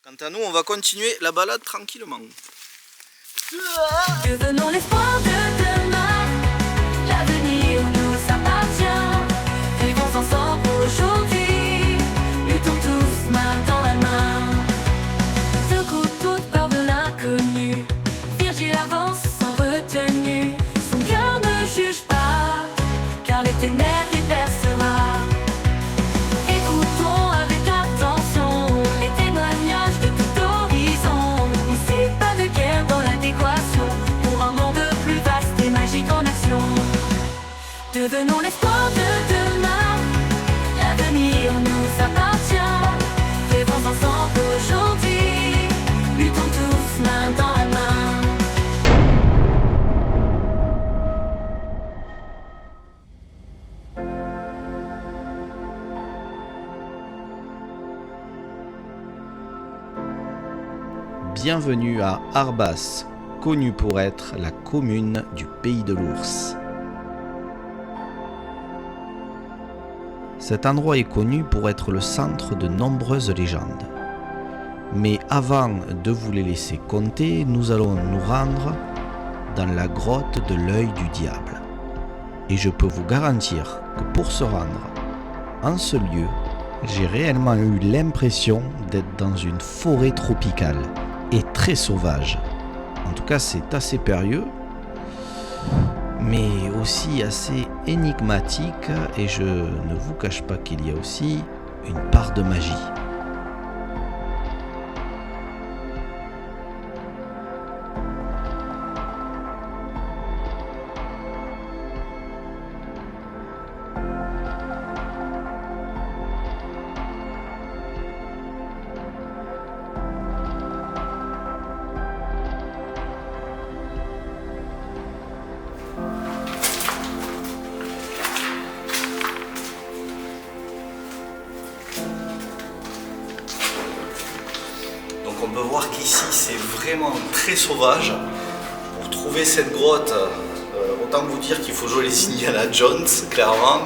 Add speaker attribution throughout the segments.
Speaker 1: Quant à nous, on va continuer la balade tranquillement.
Speaker 2: Devenons l'espoir de demain, l'avenir nous appartient. Vivons ensemble aujourd'hui, luttons tous main dans la main. Secoue toute peur de l'inconnu, Virgile avance sans retenue. Son cœur ne juge pas, car les ténèbres y percera. Écoutons avec attention les témoignages de tout horizon. Ici, pas de guerre dans l'adéquation, pour un monde plus vaste et magique en action. Devenons l'espoir de demain, l'avenir nous appartient. Rêvons ensemble aujourd'hui, luttons tous main dans la main.
Speaker 3: Bienvenue à Arbas, connue pour être la commune du Pays de l'Ours. Cet endroit est connu pour être le centre de nombreuses légendes. Mais avant de vous les laisser compter, nous allons nous rendre dans la grotte de l'œil du diable. Et je peux vous garantir que pour se rendre en ce lieu, j'ai réellement eu l'impression d'être dans une forêt tropicale et très sauvage. En tout cas, c'est assez périlleux, mais aussi assez énigmatique, et je ne vous cache pas qu'il y a aussi une part de magie.
Speaker 1: Donc on peut voir qu'ici c'est vraiment très sauvage. Pour trouver cette grotte, autant vous dire qu'il faut jouer les Indiana Jones, clairement.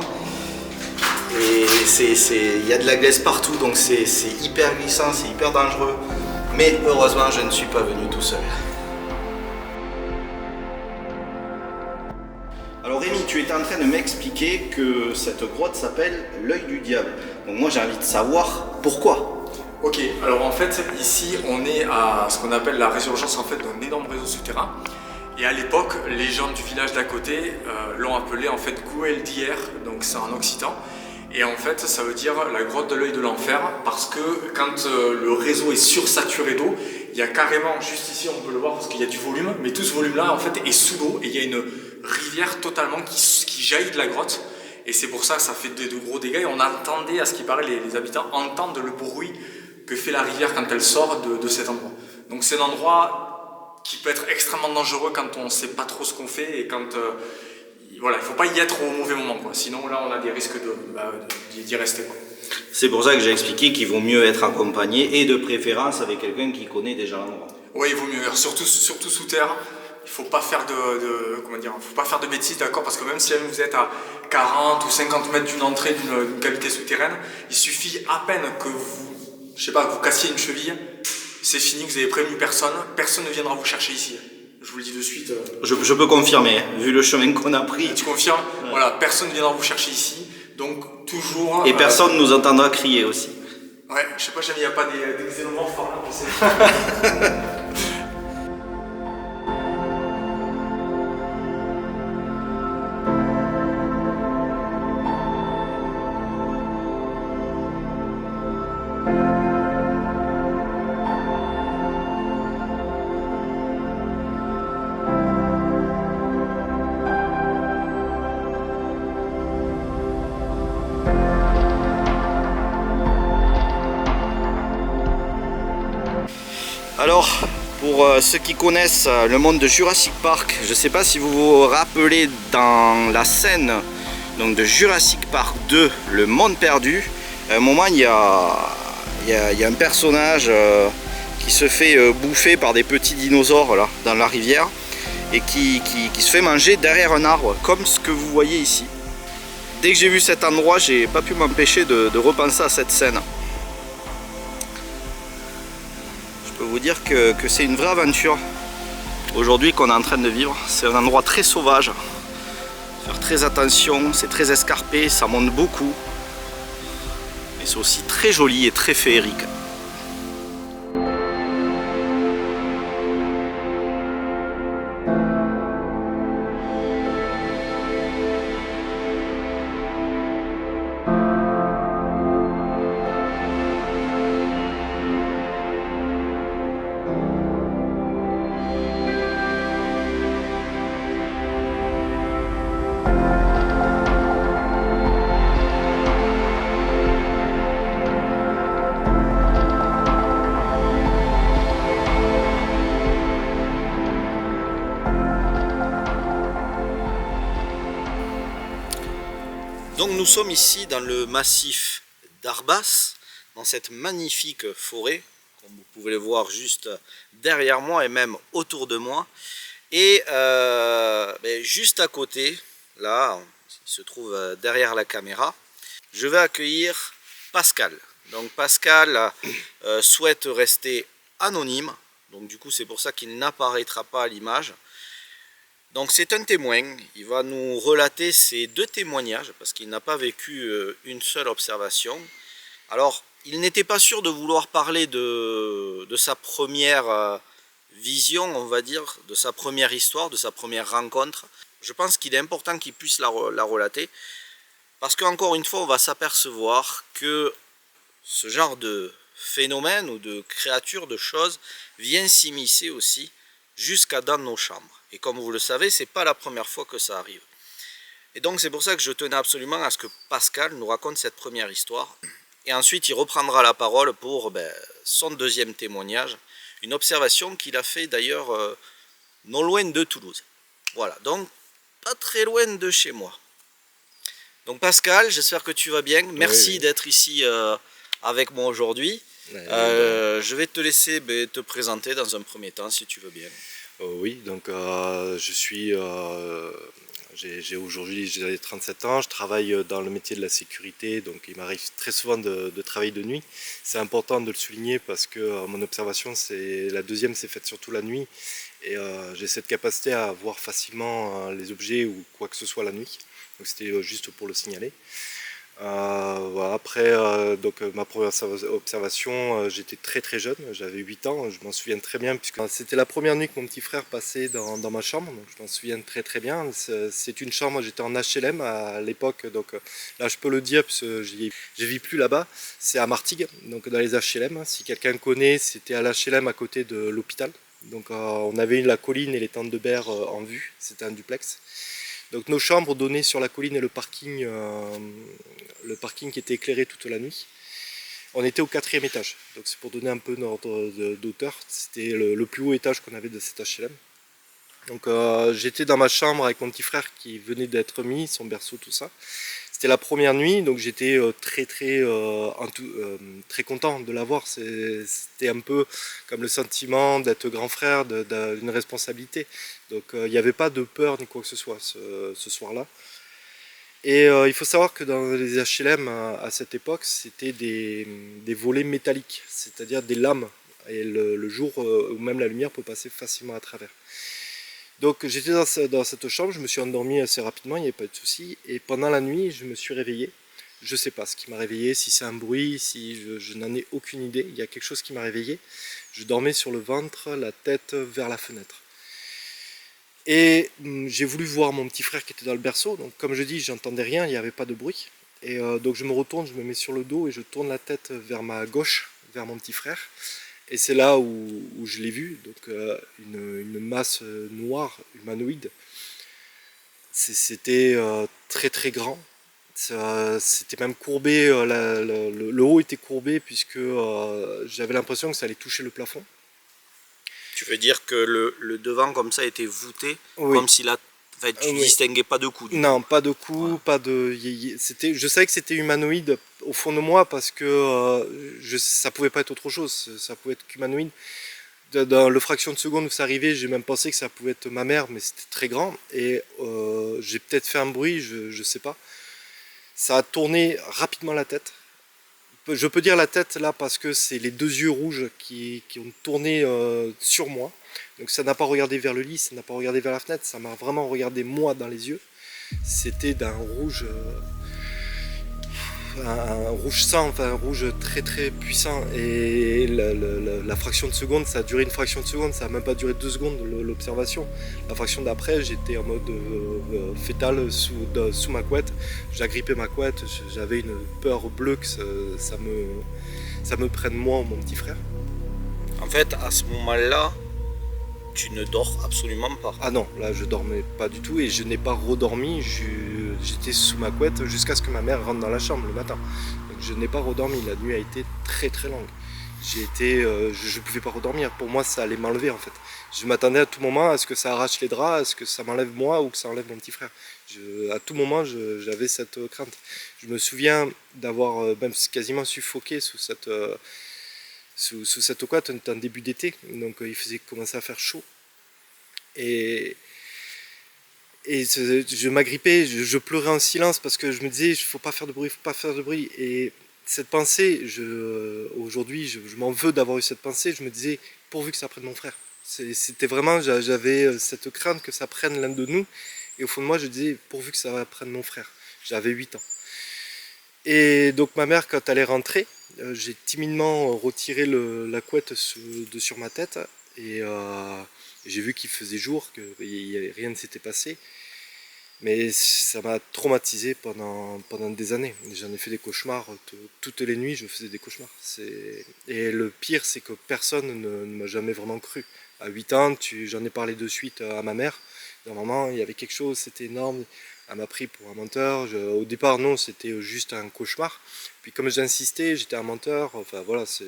Speaker 1: Et il y a de la glace partout, donc c'est hyper glissant, c'est hyper dangereux. Mais heureusement, je ne suis pas venu tout seul. Alors Rémi, tu étais en train de m'expliquer que cette grotte s'appelle l'œil du diable. Donc moi j'ai envie de savoir pourquoi.
Speaker 4: Ok, alors en fait ici on est à ce qu'on appelle la résurgence en fait d'un énorme réseau souterrain. Et à l'époque, les gens du village d'à côté l'ont appelé en fait Gouel d'hier, donc c'est en occitan. Et en fait ça veut dire la grotte de l'œil de l'enfer, parce que quand le réseau est sursaturé d'eau, il y a carrément, juste ici on peut le voir parce qu'il y a du volume, mais tout ce volume là en fait est sous l'eau et il y a une rivière totalement qui jaillit de la grotte. Et c'est pour ça que ça fait de gros dégâts, et on entendait, à ce qui paraît, les habitants entendent le bruit que fait la rivière quand elle sort de cet endroit. Donc c'est un endroit qui peut être extrêmement dangereux quand on ne sait pas trop ce qu'on fait, et quand voilà, il ne faut pas y être au mauvais moment, quoi. Sinon là on a des risques d'y rester, quoi.
Speaker 1: C'est pour ça que j'ai expliqué qu'il vaut mieux être accompagné, et de préférence avec quelqu'un qui connaît déjà l'endroit.
Speaker 4: Oui, il vaut mieux, surtout sous terre. Il ne faut pas faire faut pas faire de bêtises, d'accord, parce que même si vous êtes à 40 ou 50 mètres d'une entrée d'une cavité souterraine, il suffit à peine que vous cassiez une cheville, c'est fini, vous avez prévenu personne ne viendra vous chercher ici. Je vous le dis de suite.
Speaker 1: Je peux confirmer, vu le chemin qu'on a pris.
Speaker 4: Tu confirmes? Ouais. Voilà, personne ne viendra vous chercher ici, donc toujours...
Speaker 1: Et personne nous entendra crier aussi.
Speaker 4: Ouais, je sais pas, il n'y a pas des xénomorphes par là, je sais.
Speaker 1: Alors, pour ceux qui connaissent le monde de Jurassic Park, je ne sais pas si vous vous rappelez dans la scène donc, de Jurassic Park 2, le monde perdu, à un moment il y a un personnage qui se fait bouffer par des petits dinosaures là, dans la rivière, et qui se fait manger derrière un arbre, comme ce que vous voyez ici. Dès que j'ai vu cet endroit, j'ai pas pu m'empêcher de repenser à cette scène. peux vous dire que c'est une vraie aventure aujourd'hui qu'on est en train de vivre. C'est un endroit très sauvage. Faire très attention, c'est très escarpé, ça monte beaucoup. Et c'est aussi très joli et très féerique. Donc nous sommes ici dans le massif d'Arbas, dans cette magnifique forêt, comme vous pouvez le voir juste derrière moi et même autour de moi. Et juste à côté, là, il se trouve derrière la caméra, je vais accueillir Pascal. Donc Pascal souhaite rester anonyme, donc du coup c'est pour ça qu'il n'apparaîtra pas à l'image. Donc c'est un témoin, il va nous relater ses 2 témoignages parce qu'il n'a pas vécu une seule observation. Alors il n'était pas sûr de vouloir parler de sa première vision, on va dire, de sa première histoire, de sa première rencontre. Je pense qu'il est important qu'il puisse la relater parce qu'encore une fois on va s'apercevoir que ce genre de phénomène ou de créature, de choses vient s'immiscer aussi jusqu'à dans nos chambres. Et comme vous le savez, c'est pas la première fois que ça arrive. Et donc c'est pour ça que je tenais absolument à ce que Pascal nous raconte cette première histoire. Et ensuite il reprendra la parole pour son 2e témoignage. Une observation qu'il a fait d'ailleurs non loin de Toulouse. Voilà, donc pas très loin de chez moi. Donc Pascal, j'espère que tu vas bien. Merci d'être ici avec moi aujourd'hui. Je vais te laisser te présenter dans un premier temps si tu veux bien.
Speaker 5: Oui, donc j'ai aujourd'hui 37 ans, je travaille dans le métier de la sécurité, donc il m'arrive très souvent de travailler de nuit. C'est important de le souligner parce que mon observation, la 2e, c'est faite surtout la nuit. Et j'ai cette capacité à voir facilement les objets ou quoi que ce soit la nuit. Donc c'était juste pour le signaler. Voilà, après, ma première observation, j'étais très jeune, j'avais 8 ans, je m'en souviens très bien, puisque c'était la première nuit que mon petit frère passait dans ma chambre, donc je m'en souviens très bien. C'est une chambre, j'étais en HLM à l'époque, donc là je peux le dire, puisque je vis plus là-bas, c'est à Martigues, donc dans les HLM, si quelqu'un connaît, c'était à l'HLM à côté de l'hôpital. Donc on avait la colline et l'étang de Berre en vue, c'était un duplex. Donc nos chambres donnaient sur la colline et le parking qui était éclairé toute la nuit. On était au 4e étage, donc c'est pour donner un peu notre d'auteur. C'était le plus haut étage qu'on avait de cet HLM. Donc j'étais dans ma chambre avec mon petit frère qui venait d'être mis, son berceau, tout ça. C'était la première nuit, donc j'étais très content de l'avoir. C'était un peu comme le sentiment d'être grand frère, d'une responsabilité. Donc il n'y avait pas de peur ni quoi que ce soit ce soir-là. Et il faut savoir que dans les HLM à cette époque, c'était des volets métalliques, c'est-à-dire des lames. Et le jour ou même la lumière peut passer facilement à travers. Donc j'étais dans cette chambre, je me suis endormi assez rapidement, il n'y avait pas de souci. Et pendant la nuit, je me suis réveillé. Je ne sais pas ce qui m'a réveillé, si c'est un bruit, si je n'en ai aucune idée. Il y a quelque chose qui m'a réveillé. Je dormais sur le ventre, la tête vers la fenêtre. Et j'ai voulu voir mon petit frère qui était dans le berceau. Donc comme je dis, j'entendais rien, il n'y avait pas de bruit. Et donc je me retourne, je me mets sur le dos et je tourne la tête vers ma gauche, vers mon petit frère. Et c'est là où je l'ai vu, donc une masse noire, humanoïde. C'était très grand. C'était même courbé, le haut était courbé puisque j'avais l'impression que ça allait toucher le plafond.
Speaker 1: Tu veux dire que le devant comme ça était voûté,
Speaker 5: oui.
Speaker 1: Comme si tu distinguais pas de coups.
Speaker 5: Non, pas de coups, pas de. Je savais que c'était humanoïde au fond de moi parce que ça pouvait pas être autre chose, ça pouvait être qu'humanoïde. Dans le fraction de seconde où ça arrivait, j'ai même pensé que ça pouvait être ma mère, mais c'était très grand. Et j'ai peut-être fait un bruit, je sais pas. Ça a tourné rapidement la tête. Je peux dire la tête là parce que c'est les deux yeux rouges qui ont tourné sur moi. Donc ça n'a pas regardé vers le lit, ça n'a pas regardé vers la fenêtre, ça m'a vraiment regardé moi dans les yeux. C'était d'un rouge, un rouge sang, enfin un rouge très très puissant. Et la fraction de seconde, ça a duré une fraction de seconde, ça n'a même pas duré 2 secondes l'observation. La fraction d'après, j'étais en mode fétal sous ma couette. J'agrippais ma couette, j'avais une peur bleue que ça me prenne moi ou mon petit frère.
Speaker 1: En fait, à ce moment-là, tu ne dors absolument pas.
Speaker 5: Ah non, là je dormais pas du tout et je n'ai pas redormi, j'étais sous ma couette jusqu'à ce que ma mère rentre dans la chambre le matin. Donc je n'ai pas redormi, la nuit a été très très longue. Je pouvais pas redormir, pour moi ça allait m'enlever en fait. Je m'attendais à tout moment à ce que ça arrache les draps, à ce que ça m'enlève moi ou que ça enlève mon petit frère. À tout moment j'avais cette crainte. Je me souviens d'avoir même quasiment suffoqué sous cette couette, on était en début d'été, donc il commençait à faire chaud. Et je m'agrippais, je pleurais en silence parce que je me disais, il ne faut pas faire de bruit, il ne faut pas faire de bruit. Et cette pensée, aujourd'hui, je m'en veux d'avoir eu cette pensée, je me disais, pourvu que ça prenne mon frère. C'était vraiment, j'avais cette crainte que ça prenne l'un de nous. Et au fond de moi, je disais, pourvu que ça prenne mon frère. J'avais 8 ans. Et donc ma mère, quand elle est rentrée, j'ai timidement retiré la couette sur ma tête et j'ai vu qu'il faisait jour, que rien ne s'était passé. Mais ça m'a traumatisé pendant des années. J'en ai fait des cauchemars, toutes les nuits je faisais des cauchemars. Et le pire, c'est que personne ne m'a jamais vraiment cru. À 8 ans, j'en ai parlé de suite à ma mère. Normalement, il y avait quelque chose, c'était énorme. Elle m'a pris pour un menteur. Au départ, non, c'était juste un cauchemar. Puis comme j'insistais, j'étais un menteur. Enfin voilà, c'est...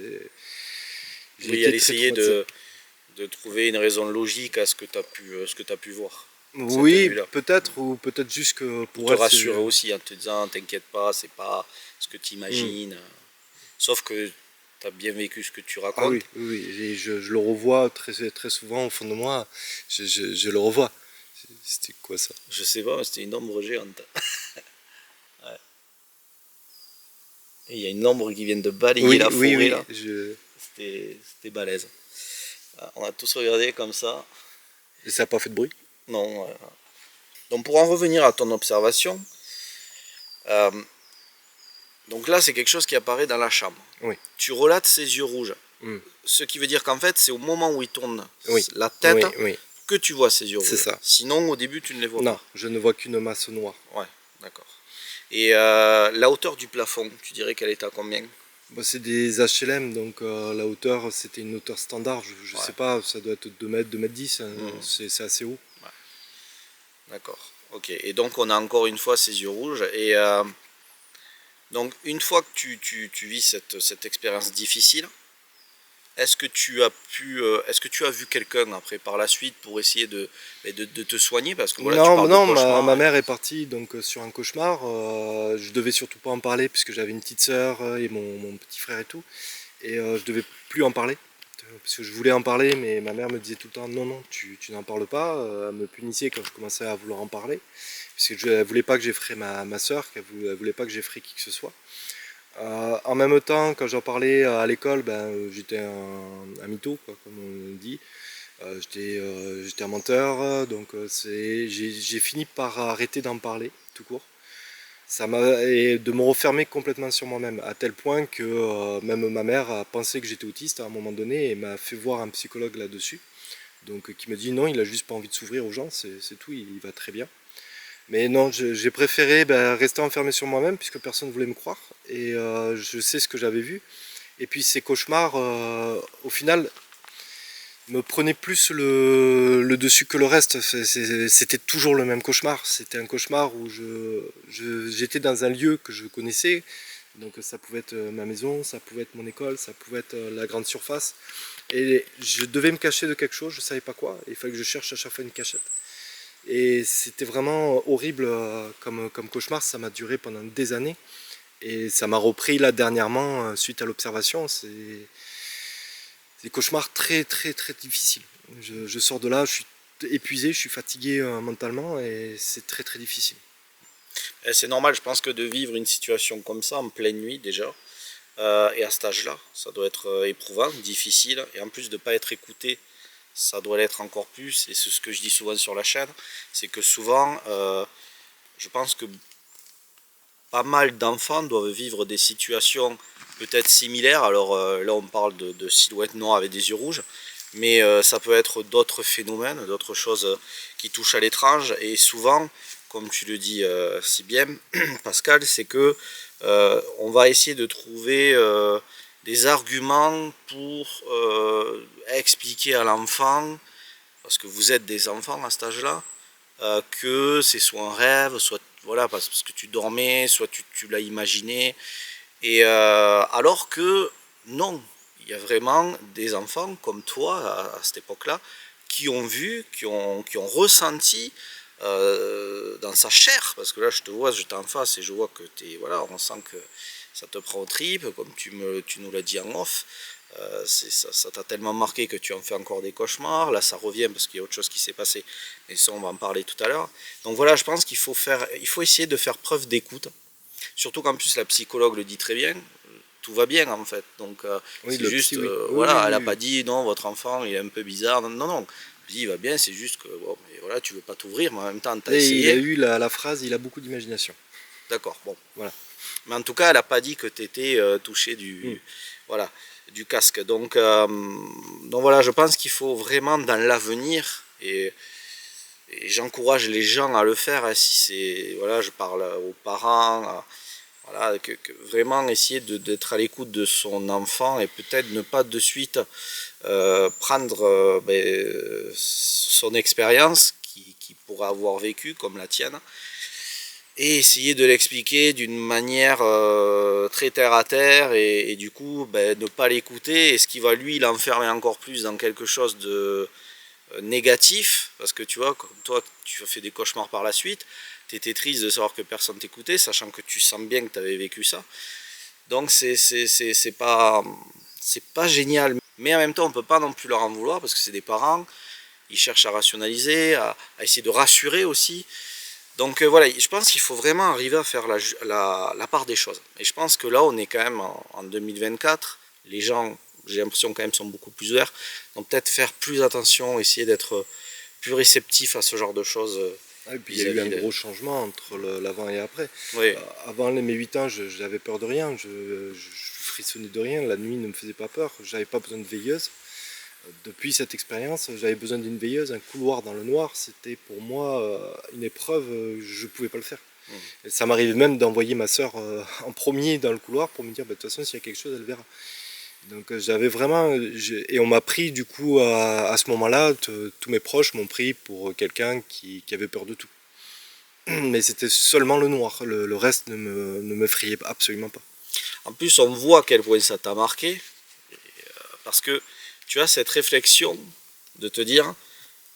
Speaker 1: Oui, elle essayait de trouver une raison logique à ce que tu as pu voir.
Speaker 5: Oui, peut-être, ou peut-être juste que
Speaker 1: pour te rassurer aussi en te disant t'inquiète pas, c'est pas ce que tu imagines. Sauf que tu as bien vécu ce que tu racontes.
Speaker 5: Ah oui, oui, et je le revois très, très souvent au fond de moi, je le revois. C'était quoi ça?
Speaker 1: Je sais pas, mais c'était une ombre géante. Ouais. Et il y a une ombre qui vient de balayer la forêt là. C'était balèze. On a tous regardé comme ça.
Speaker 5: Et ça n'a pas fait de bruit?
Speaker 1: Non. Donc pour en revenir à ton observation, donc là c'est quelque chose qui apparaît dans la chambre.
Speaker 5: Oui.
Speaker 1: Tu relates ces yeux rouges. Ce qui veut dire qu'en fait c'est au moment où il tourne la tête que tu vois ces yeux rouges.
Speaker 5: C'est ça.
Speaker 1: Sinon au début tu ne les vois pas.
Speaker 5: Non, je ne vois qu'une masse noire.
Speaker 1: Ouais, d'accord. Et la hauteur du plafond, tu dirais qu'elle est à combien?
Speaker 5: C'est des HLM, donc la hauteur c'était une hauteur standard, je sais pas, ça doit être 2 mètres, 2 mètres 10, c'est assez haut.
Speaker 1: Ouais. D'accord, ok. Et donc on a encore une fois ces yeux rouges. Et donc une fois que tu vis cette expérience difficile, est-ce que tu as vu quelqu'un après par la suite pour essayer de te soigner? Parce que voilà,
Speaker 5: non, ma mère est partie donc sur un cauchemar. Je devais surtout pas en parler puisque j'avais une petite soeur et mon petit frère et tout. Et je devais plus en parler. Parce que je voulais en parler, mais ma mère me disait tout le temps non, tu n'en parles pas. Elle me punissait quand je commençais à vouloir en parler. Puisque elle voulait pas que j'effraie ma soeur, elle voulait pas que j'effraie qui que ce soit. En même temps, quand j'en parlais à l'école, j'étais un mytho, quoi, comme on dit. J'étais un menteur, donc j'ai fini par arrêter d'en parler, tout court. Et de me refermer complètement sur moi-même, à tel point que même ma mère a pensé que j'étais autiste à un moment donné et m'a fait voir un psychologue là-dessus. Donc qui me dit non, il a juste pas envie de s'ouvrir aux gens, c'est tout, il va très bien. Mais non, j'ai préféré rester enfermé sur moi-même puisque personne ne voulait me croire. Et je sais ce que j'avais vu. Et puis ces cauchemars, au final, me prenaient plus le dessus que le reste. C'était toujours le même cauchemar. C'était un cauchemar où j'étais dans un lieu que je connaissais. Donc ça pouvait être ma maison, ça pouvait être mon école, ça pouvait être la grande surface. Et je devais me cacher de quelque chose, je ne savais pas quoi. Il fallait que je cherche à chaque fois une cachette. Et c'était vraiment horrible comme cauchemar, ça m'a duré pendant des années. Et ça m'a repris là dernièrement suite à l'observation. C'est des cauchemars très très très difficiles. Je sors de là, je suis épuisé, je suis fatigué mentalement et c'est très très difficile.
Speaker 1: C'est normal, je pense que de vivre une situation comme ça en pleine nuit déjà, et à cet âge-là, ça doit être éprouvant, difficile, et en plus de ne pas être écouté, ça doit l'être encore plus, et c'est ce que je dis souvent sur la chaîne, c'est que souvent, je pense que pas mal d'enfants doivent vivre des situations peut-être similaires. Alors là on parle de silhouettes noires avec des yeux rouges, mais ça peut être d'autres phénomènes, d'autres choses qui touchent à l'étrange, et souvent, comme tu le dis si bien Pascal, c'est que on va essayer de trouver des arguments pour expliquer à l'enfant, parce que vous êtes des enfants à cet âge-là, que c'est soit un rêve, soit voilà, parce que tu dormais, soit tu l'as imaginé, et alors que non, il y a vraiment des enfants comme toi à cette époque-là qui ont vu, qui ont ressenti dans sa chair, parce que là je te vois, je t'ai en face et je vois que voilà, on sent que ça te prend aux tripes, comme tu nous l'as dit en off. Ça t'a tellement marqué que tu en fais encore des cauchemars. Là ça revient parce qu'il y a autre chose qui s'est passé, et ça on va en parler tout à l'heure. Donc voilà, je pense qu'il faut essayer de faire preuve d'écoute, surtout qu'en plus la psychologue le dit très bien, tout va bien en fait. Donc oui, c'est juste, voilà, oui, elle n'a pas dit non, votre enfant il est un peu bizarre, non, elle dit il va bien, c'est juste que bon, mais voilà, tu veux pas t'ouvrir, mais en même temps tu as essayé.
Speaker 5: Il a eu la phrase, il a beaucoup d'imagination.
Speaker 1: D'accord, bon, voilà. Mais en tout cas elle n'a pas dit que tu étais touché voilà, du casque. Donc voilà, je pense qu'il faut vraiment dans l'avenir, et j'encourage les gens à le faire, hein, si c'est, voilà, je parle aux parents, voilà, que vraiment essayer d'être à l'écoute de son enfant, et peut-être ne pas de suite prendre son expérience qu'il pourrait avoir vécu comme la tienne, et essayer de l'expliquer d'une manière très terre à terre, et du coup ne pas l'écouter, et ce qui va lui l'enfermer encore plus dans quelque chose de négatif, parce que tu vois, comme toi tu as fait des cauchemars par la suite, tu étais triste de savoir que personne t'écoutait, sachant que tu sens bien que tu avais vécu ça. Donc c'est pas génial, mais en même temps on peut pas non plus leur en vouloir, parce que c'est des parents, ils cherchent à rationaliser, à essayer de rassurer aussi. Donc voilà, je pense qu'il faut vraiment arriver à faire la part des choses. Et je pense que là, on est quand même en 2024. Les gens, j'ai l'impression quand même, sont beaucoup plus ouverts. Donc peut-être faire plus attention, essayer d'être plus réceptif à ce genre de choses.
Speaker 5: Ah, et puis il y a eu un gros changement entre l'avant et après.
Speaker 1: Oui.
Speaker 5: Avant mes 8 ans, j'avais peur de rien, je frissonnais de rien, la nuit ne me faisait pas peur, j'avais pas besoin de veilleuse. Depuis cette expérience, j'avais besoin d'une veilleuse, un couloir dans le noir, c'était pour moi une épreuve, je ne pouvais pas le faire. Et ça m'arrivait même d'envoyer ma soeur en premier dans le couloir pour me dire, de toute façon, s'il y a quelque chose, elle verra. Donc j'avais vraiment, et on m'a pris du coup à ce moment-là, tous mes proches m'ont pris pour quelqu'un qui avait peur de tout. Mais c'était seulement le noir, le reste ne m'effrayait absolument pas.
Speaker 1: En plus, on voit à quel point ça t'a marqué, parce que tu as cette réflexion de te dire,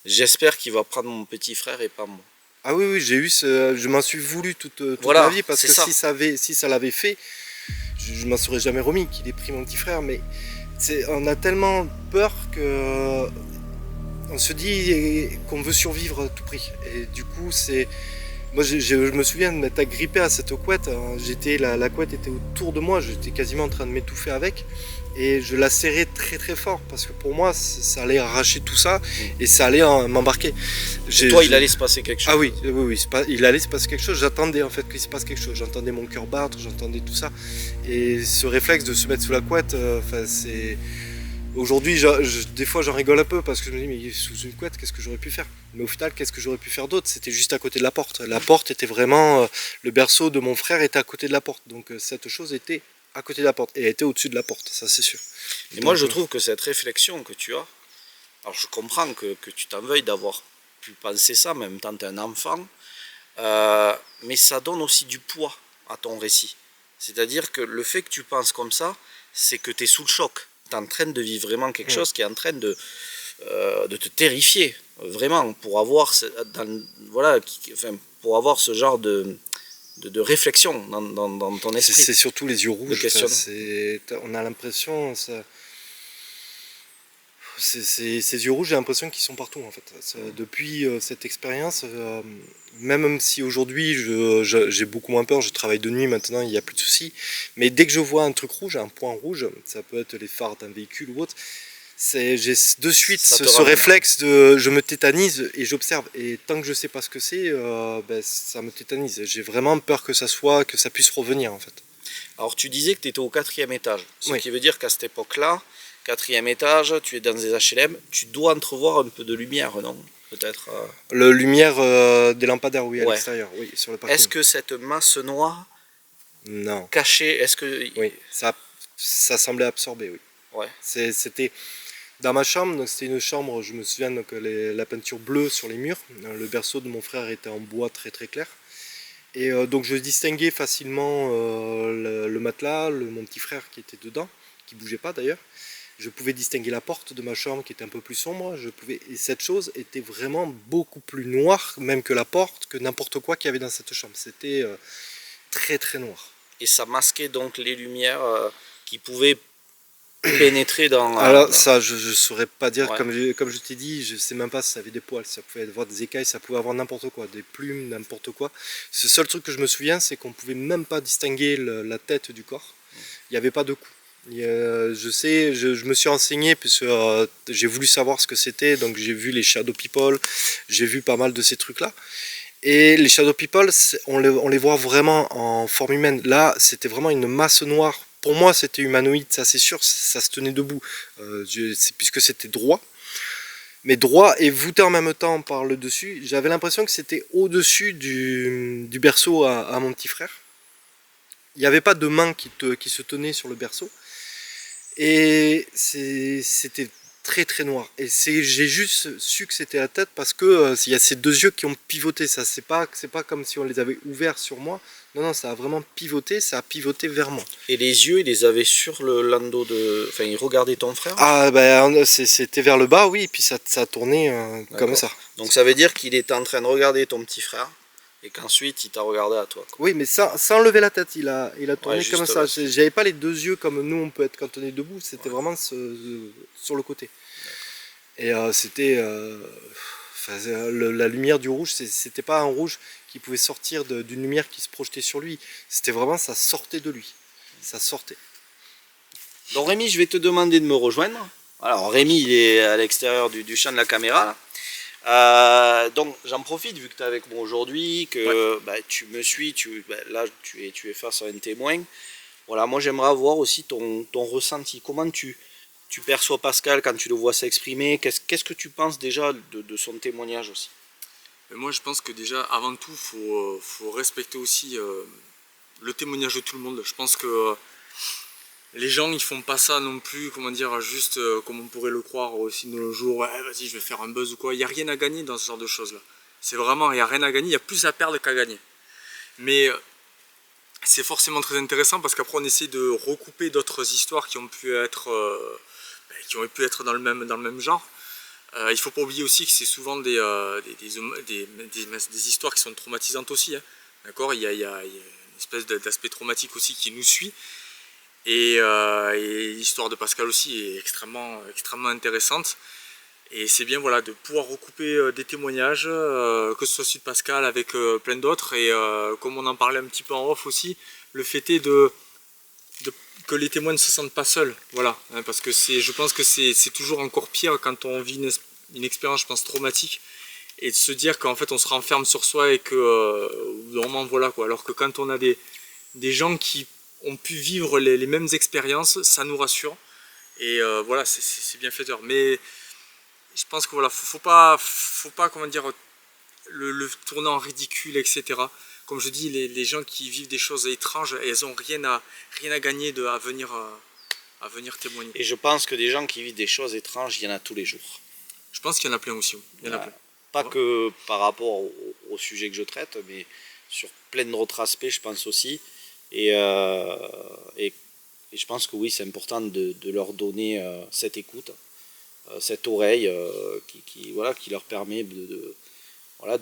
Speaker 1: j'espère qu'il va prendre mon petit frère et pas moi.
Speaker 5: Ah oui, j'ai eu je m'en suis voulu toute voilà, ma vie, parce que si ça l'avait fait, je m'en serais jamais remis qu'il ait pris mon petit frère. Mais on a tellement peur que on se dit qu'on veut survivre à tout prix. Et du coup, moi je me souviens de m'être agrippé à cette couette. La couette était autour de moi, j'étais quasiment en train de m'étouffer avec. Et je la serrais très très fort, parce que pour moi ça allait arracher tout ça et ça allait m'embarquer.
Speaker 1: Toi il allait se passer quelque chose.
Speaker 5: Ah oui, il allait se passer quelque chose, j'attendais en fait qu'il se passe quelque chose, j'entendais mon cœur battre, j'entendais tout ça. Et ce réflexe de se mettre sous la couette, c'est... Aujourd'hui des fois j'en rigole un peu, parce que je me dis, mais sous une couette qu'est-ce que j'aurais pu faire? Mais au final, qu'est-ce que j'aurais pu faire d'autre? C'était juste à côté de la porte. La porte était vraiment... le berceau de mon frère était à côté de la porte, donc cette chose était à côté de la porte, et elle était au-dessus de la porte, ça c'est sûr.
Speaker 1: Et donc, moi je trouve que cette réflexion que tu as, alors je comprends que tu t'en veuilles d'avoir pu penser ça, mais en même temps tu es un enfant, mais ça donne aussi du poids à ton récit. C'est-à-dire que le fait que tu penses comme ça, c'est que tu es sous le choc, tu es en train de vivre vraiment quelque chose qui est en train de te terrifier, vraiment, pour avoir, pour avoir ce genre de réflexion dans ton esprit.
Speaker 5: C'est surtout les yeux rouges, on a l'impression, Ces yeux rouges, j'ai l'impression qu'ils sont partout en fait. Depuis cette expérience, même si aujourd'hui j'ai beaucoup moins peur, je travaille de nuit maintenant, il n'y a plus de soucis. Mais dès que je vois un truc rouge, un point rouge, ça peut être les phares d'un véhicule ou autre, j'ai de suite ce réflexe de je me tétanise et j'observe. Et tant que je sais pas ce que c'est, ça me tétanise. J'ai vraiment peur que ça puisse revenir en fait.
Speaker 1: Alors tu disais que tu étais au 4e étage, ce
Speaker 5: Oui.
Speaker 1: qui veut dire qu'à cette époque-là, 4e étage, tu es dans des HLM, tu dois entrevoir un peu de lumière, non? Peut-être.
Speaker 5: La lumière des lampadaires, oui, à
Speaker 1: Ouais.
Speaker 5: l'extérieur, oui, sur le parking.
Speaker 1: Est-ce que cette masse noire
Speaker 5: Non.
Speaker 1: cachée, est-ce que...
Speaker 5: Oui, ça semblait absorbé, oui.
Speaker 1: Ouais.
Speaker 5: C'était dans ma chambre, c'était une chambre, je me souviens, donc, la peinture bleue sur les murs. Le berceau de mon frère était en bois très très clair. Et donc je distinguais facilement le matelas, mon petit frère qui était dedans, qui bougeait pas d'ailleurs. Je pouvais distinguer la porte de ma chambre qui était un peu plus sombre. Et cette chose était vraiment beaucoup plus noire, même que la porte, que n'importe quoi qu'il y avait dans cette chambre. C'était très très noir.
Speaker 1: Et ça masquait donc les lumières qui pouvaient pénétrer dans...
Speaker 5: Alors ça, je ne saurais pas dire,
Speaker 1: Ouais.
Speaker 5: comme je t'ai dit, je sais même pas si ça avait des poils, ça pouvait avoir des écailles, ça pouvait avoir n'importe quoi, des plumes, n'importe quoi. Ce seul truc que je me souviens, c'est qu'on pouvait même pas distinguer la tête du corps. Il n'y avait pas de cou. Je me suis renseigné puisque j'ai voulu savoir ce que c'était, donc j'ai vu les shadow people, j'ai vu pas mal de ces trucs-là. Et les shadow people, on les voit vraiment en forme humaine. Là, c'était vraiment une masse noire. Pour moi, c'était humanoïde, ça c'est sûr, ça se tenait debout, puisque c'était droit. Mais droit et voûté en même temps par le dessus. J'avais l'impression que c'était au-dessus du berceau à mon petit frère. Il n'y avait pas de main qui se tenait sur le berceau. Et c'était très très noir. Et j'ai juste su que c'était la tête parce que il y a ces deux yeux qui ont pivoté. Ça, c'est pas comme si on les avait ouverts sur moi. Non, non, ça a vraiment pivoté, ça a pivoté vers moi.
Speaker 1: Et les yeux, ils les avaient sur le landau de... Enfin, ils regardaient ton frère?
Speaker 5: Ah, ben c'était vers le bas, oui, et puis ça a tourné comme ça.
Speaker 1: Donc ça veut dire qu'il était en train de regarder ton petit frère et qu'ensuite il t'a regardé à toi, quoi.
Speaker 5: Oui, mais sans lever la tête, il a tourné
Speaker 1: Ouais,
Speaker 5: comme
Speaker 1: juste
Speaker 5: ça.
Speaker 1: là.
Speaker 5: J'avais pas les deux yeux comme nous on peut être quand on est debout, c'était vraiment sur le côté. Et c'était la lumière du rouge, c'était pas un rouge qui pouvait sortir d'une lumière qui se projetait sur lui. C'était vraiment, ça sortait de lui. Ça sortait.
Speaker 1: Donc Rémi, je vais te demander de me rejoindre. Alors Rémi, il est à l'extérieur du champ de la caméra, là. Donc j'en profite vu que tu es avec moi aujourd'hui, que tu me suis, là tu es face à un témoin. Voilà, moi j'aimerais avoir aussi ton ressenti. Comment tu perçois Pascal quand tu le vois s'exprimer? Qu'est-ce que tu penses déjà de son témoignage aussi?
Speaker 4: Mais moi je pense que déjà avant tout faut respecter aussi le témoignage de tout le monde. Je pense que les gens ils font pas ça non plus, comment dire, juste comme on pourrait le croire aussi de nos jours, ouais vas-y je vais faire un buzz ou quoi. Il n'y a rien à gagner dans ce genre de choses là. C'est vraiment, il n'y a rien à gagner, il y a plus à perdre qu'à gagner. Mais c'est forcément très intéressant parce qu'après on essaie de recouper d'autres histoires qui ont pu être dans le même genre. Il ne faut pas oublier aussi que c'est souvent des histoires qui sont traumatisantes aussi. Hein. D'accord, il y a une espèce d'aspect traumatique aussi qui nous suit. Et l'histoire de Pascal aussi est extrêmement intéressante. Et c'est bien voilà, de pouvoir recouper des témoignages, que ce soit celui de Pascal avec plein d'autres. Et comme on en parlait un petit peu en off aussi, le fait est que les témoins ne se sentent pas seuls. Voilà, hein, parce que je pense que c'est toujours encore pire quand on vit une expérience, je pense, traumatique. Et de se dire qu'en fait on se renferme sur soi et que vraiment voilà quoi. Alors que quand on a des gens qui ont pu vivre les mêmes expériences, ça nous rassure. Et voilà, c'est bienfaiteur. Mais je pense que voilà, faut pas comment dire, le tourner en ridicule, etc. Comme je dis, les gens qui vivent des choses étranges, elles ont rien à gagner à venir témoigner.
Speaker 1: Et je pense que des gens qui vivent des choses étranges, il y en a tous les jours.
Speaker 4: Je pense qu'il y en a plein aussi. Il y en a plein.
Speaker 1: Pas que par rapport au sujet que je traite, mais sur plein d'autres aspects, je pense aussi. Et je pense que oui, c'est important de leur donner cette écoute, cette oreille qui leur permet de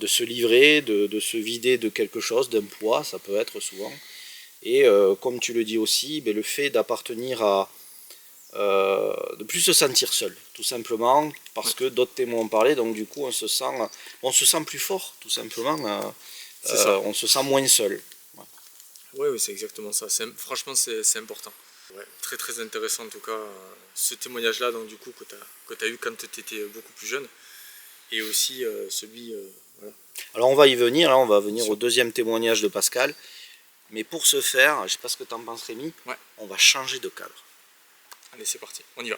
Speaker 1: se livrer, de se vider de quelque chose, d'un poids, ça peut être souvent. Et comme tu le dis aussi, le fait d'appartenir à
Speaker 3: de plus se sentir seul, tout simplement, parce que d'autres témoins ont parlé, donc du coup on se sent plus fort, tout simplement, on se sent moins seul.
Speaker 4: Ouais. Oui, c'est exactement ça. Franchement, c'est important. Ouais, très très intéressant en tout cas, ce témoignage-là, donc du coup que tu as eu quand tu étais beaucoup plus jeune, et aussi celui... voilà.
Speaker 3: Alors on va y venir, là, on va venir au deuxième témoignage de Pascal, mais pour ce faire, je ne sais pas ce que tu en penses Rémi,
Speaker 4: Ouais.
Speaker 3: on va changer de cadre.
Speaker 4: Allez, c'est parti, on y va.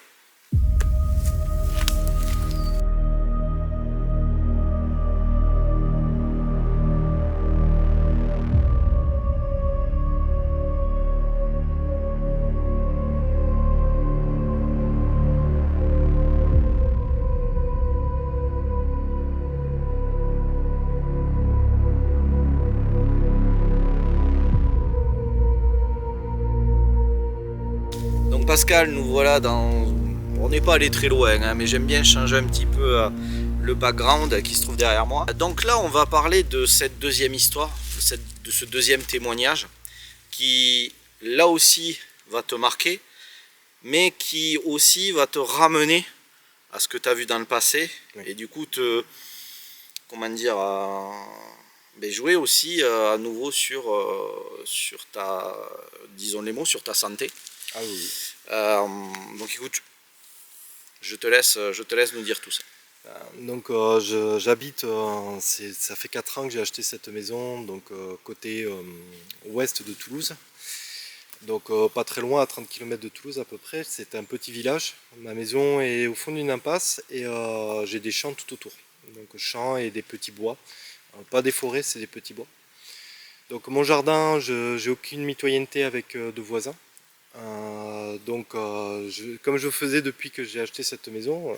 Speaker 3: Donc Pascal, nous voilà dans... On n'est pas allé très loin, hein, mais j'aime bien changer un petit peu le background qui se trouve derrière moi. Donc là, on va parler de cette deuxième histoire, de ce deuxième témoignage, qui là aussi va te marquer, mais qui aussi va te ramener à ce que tu as vu dans le passé,
Speaker 5: Oui.
Speaker 3: et du coup te... Comment dire... jouer aussi à nouveau sur ta... Disons les mots, sur ta santé.
Speaker 5: Ah oui.
Speaker 3: Donc écoute, je te laisse nous dire tout ça.
Speaker 5: Donc j'habite, ça fait 4 ans que j'ai acheté cette maison, donc côté ouest de Toulouse. Donc pas très loin, à 30 km de Toulouse à peu près. C'est un petit village. Ma maison est au fond d'une impasse et j'ai des champs tout autour. Donc champs et des petits bois. Pas des forêts, c'est des petits bois. Donc mon jardin, j'ai aucune mitoyenneté avec de voisins. Comme je faisais depuis que j'ai acheté cette maison,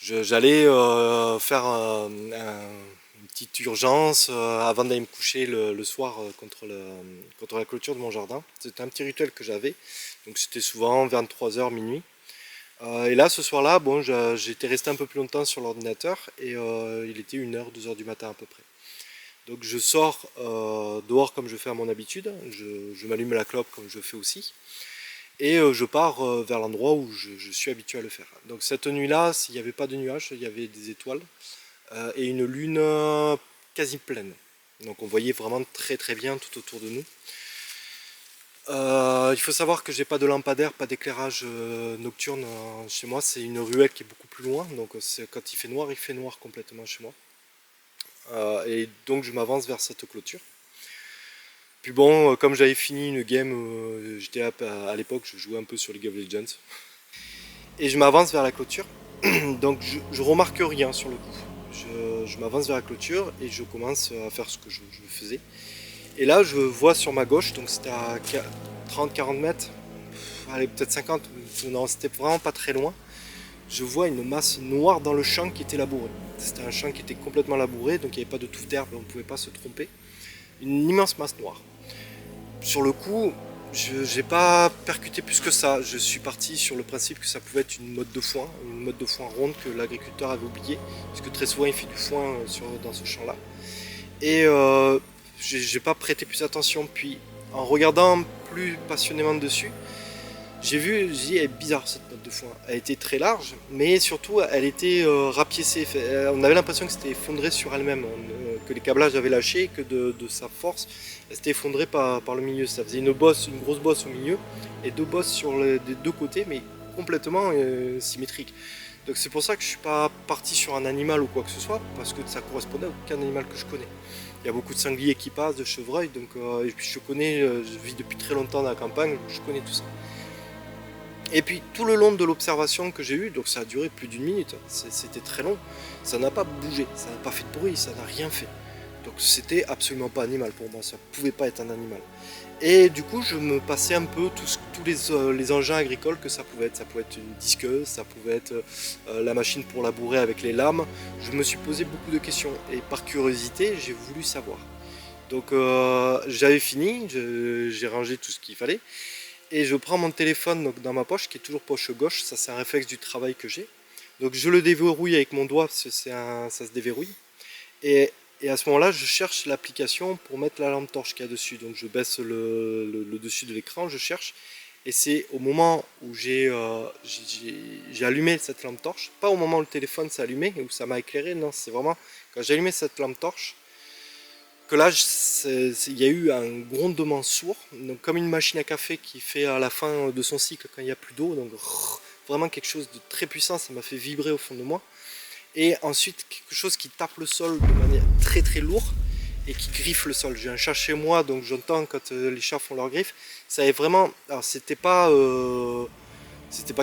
Speaker 5: j'allais faire une petite urgence avant d'aller me coucher le soir contre la clôture de mon jardin. C'était un petit rituel que j'avais, donc c'était souvent 23h, minuit. Et là, ce soir-là, bon, j'étais resté un peu plus longtemps sur l'ordinateur et il était 1h, 2h du matin à peu près. Donc je sors dehors comme je fais à mon habitude, je m'allume la clope comme je fais aussi. Et je pars vers l'endroit où je suis habitué à le faire. Donc cette nuit-là, il n'y avait pas de nuages, il y avait des étoiles et une lune quasi pleine. Donc on voyait vraiment très très bien tout autour de nous. Il faut savoir que j'ai pas de lampadaire, pas d'éclairage nocturne chez moi. C'est une ruelle qui est beaucoup plus loin. Donc quand il fait noir complètement chez moi. Et donc je m'avance vers cette clôture. Puis bon, comme j'avais fini une game, j'étais à l'époque, je jouais un peu sur League of Legends. Et je m'avance vers la clôture, donc je remarque rien sur le coup. Je m'avance vers la clôture et je commence à faire ce que je faisais. Et là, je vois sur ma gauche, donc c'était à 30-40 mètres, allez peut-être 50, non, c'était vraiment pas très loin. Je vois une masse noire dans le champ qui était labouré. C'était un champ qui était complètement labouré, donc il n'y avait pas de touffe d'herbe, on ne pouvait pas se tromper. Une immense masse noire. Sur le coup, je n'ai pas percuté plus que ça. Je suis parti sur le principe que ça pouvait être une mode de foin ronde que l'agriculteur avait oublié, parce que très souvent il fait du foin dans ce champ-là. Et je n'ai pas prêté plus attention. Puis en regardant plus passionnément dessus, j'ai dit, elle est bizarre cette note de foin. Elle était très large, mais surtout elle était rapiécée. On avait l'impression que c'était effondré sur elle-même, que les câblages avaient lâché, que de sa force, elle s'était effondrée par le milieu. Ça faisait une grosse bosse au milieu, et 2 bosses sur les 2 côtés, mais complètement symétriques. Donc c'est pour ça que je ne suis pas parti sur un animal ou quoi que ce soit, parce que ça correspondait à aucun animal que je connais. Il y a beaucoup de sangliers qui passent, de chevreuils, donc et puis je vis depuis très longtemps dans la campagne, je connais tout ça. Et puis tout le long de l'observation que j'ai eue, donc ça a duré plus d'1 minute, c'était très long, ça n'a pas bougé, ça n'a pas fait de bruit, ça n'a rien fait. Donc c'était absolument pas animal pour moi, ça ne pouvait pas être un animal. Et du coup je me passais un peu tous les engins agricoles que ça pouvait être. Ça pouvait être une disqueuse, ça pouvait être la machine pour labourer avec les lames. Je me suis posé beaucoup de questions et par curiosité j'ai voulu savoir. Donc j'avais fini, j'ai rangé tout ce qu'il fallait. Et je prends mon téléphone donc, dans ma poche, qui est toujours poche gauche, ça c'est un réflexe du travail que j'ai. Donc je le déverrouille avec mon doigt, parce que ça se déverrouille. Et à ce moment-là, je cherche l'application pour mettre la lampe torche qu'il y a dessus. Donc je baisse le dessus de l'écran, je cherche, Et c'est au moment où j'ai allumé cette lampe torche, pas au moment où le téléphone s'est allumé, où ça m'a éclairé, non, c'est vraiment quand j'ai allumé cette lampe torche, que là, il y a eu un grondement sourd, donc comme une machine à café qui fait à la fin de son cycle quand il n'y a plus d'eau, donc vraiment quelque chose de très puissant, ça m'a fait vibrer au fond de moi. Et ensuite, quelque chose qui tape le sol de manière très très lourde et qui griffe le sol. J'ai un chat chez moi, donc j'entends quand les chats font leurs griffes. Ça est vraiment... Alors c'était pas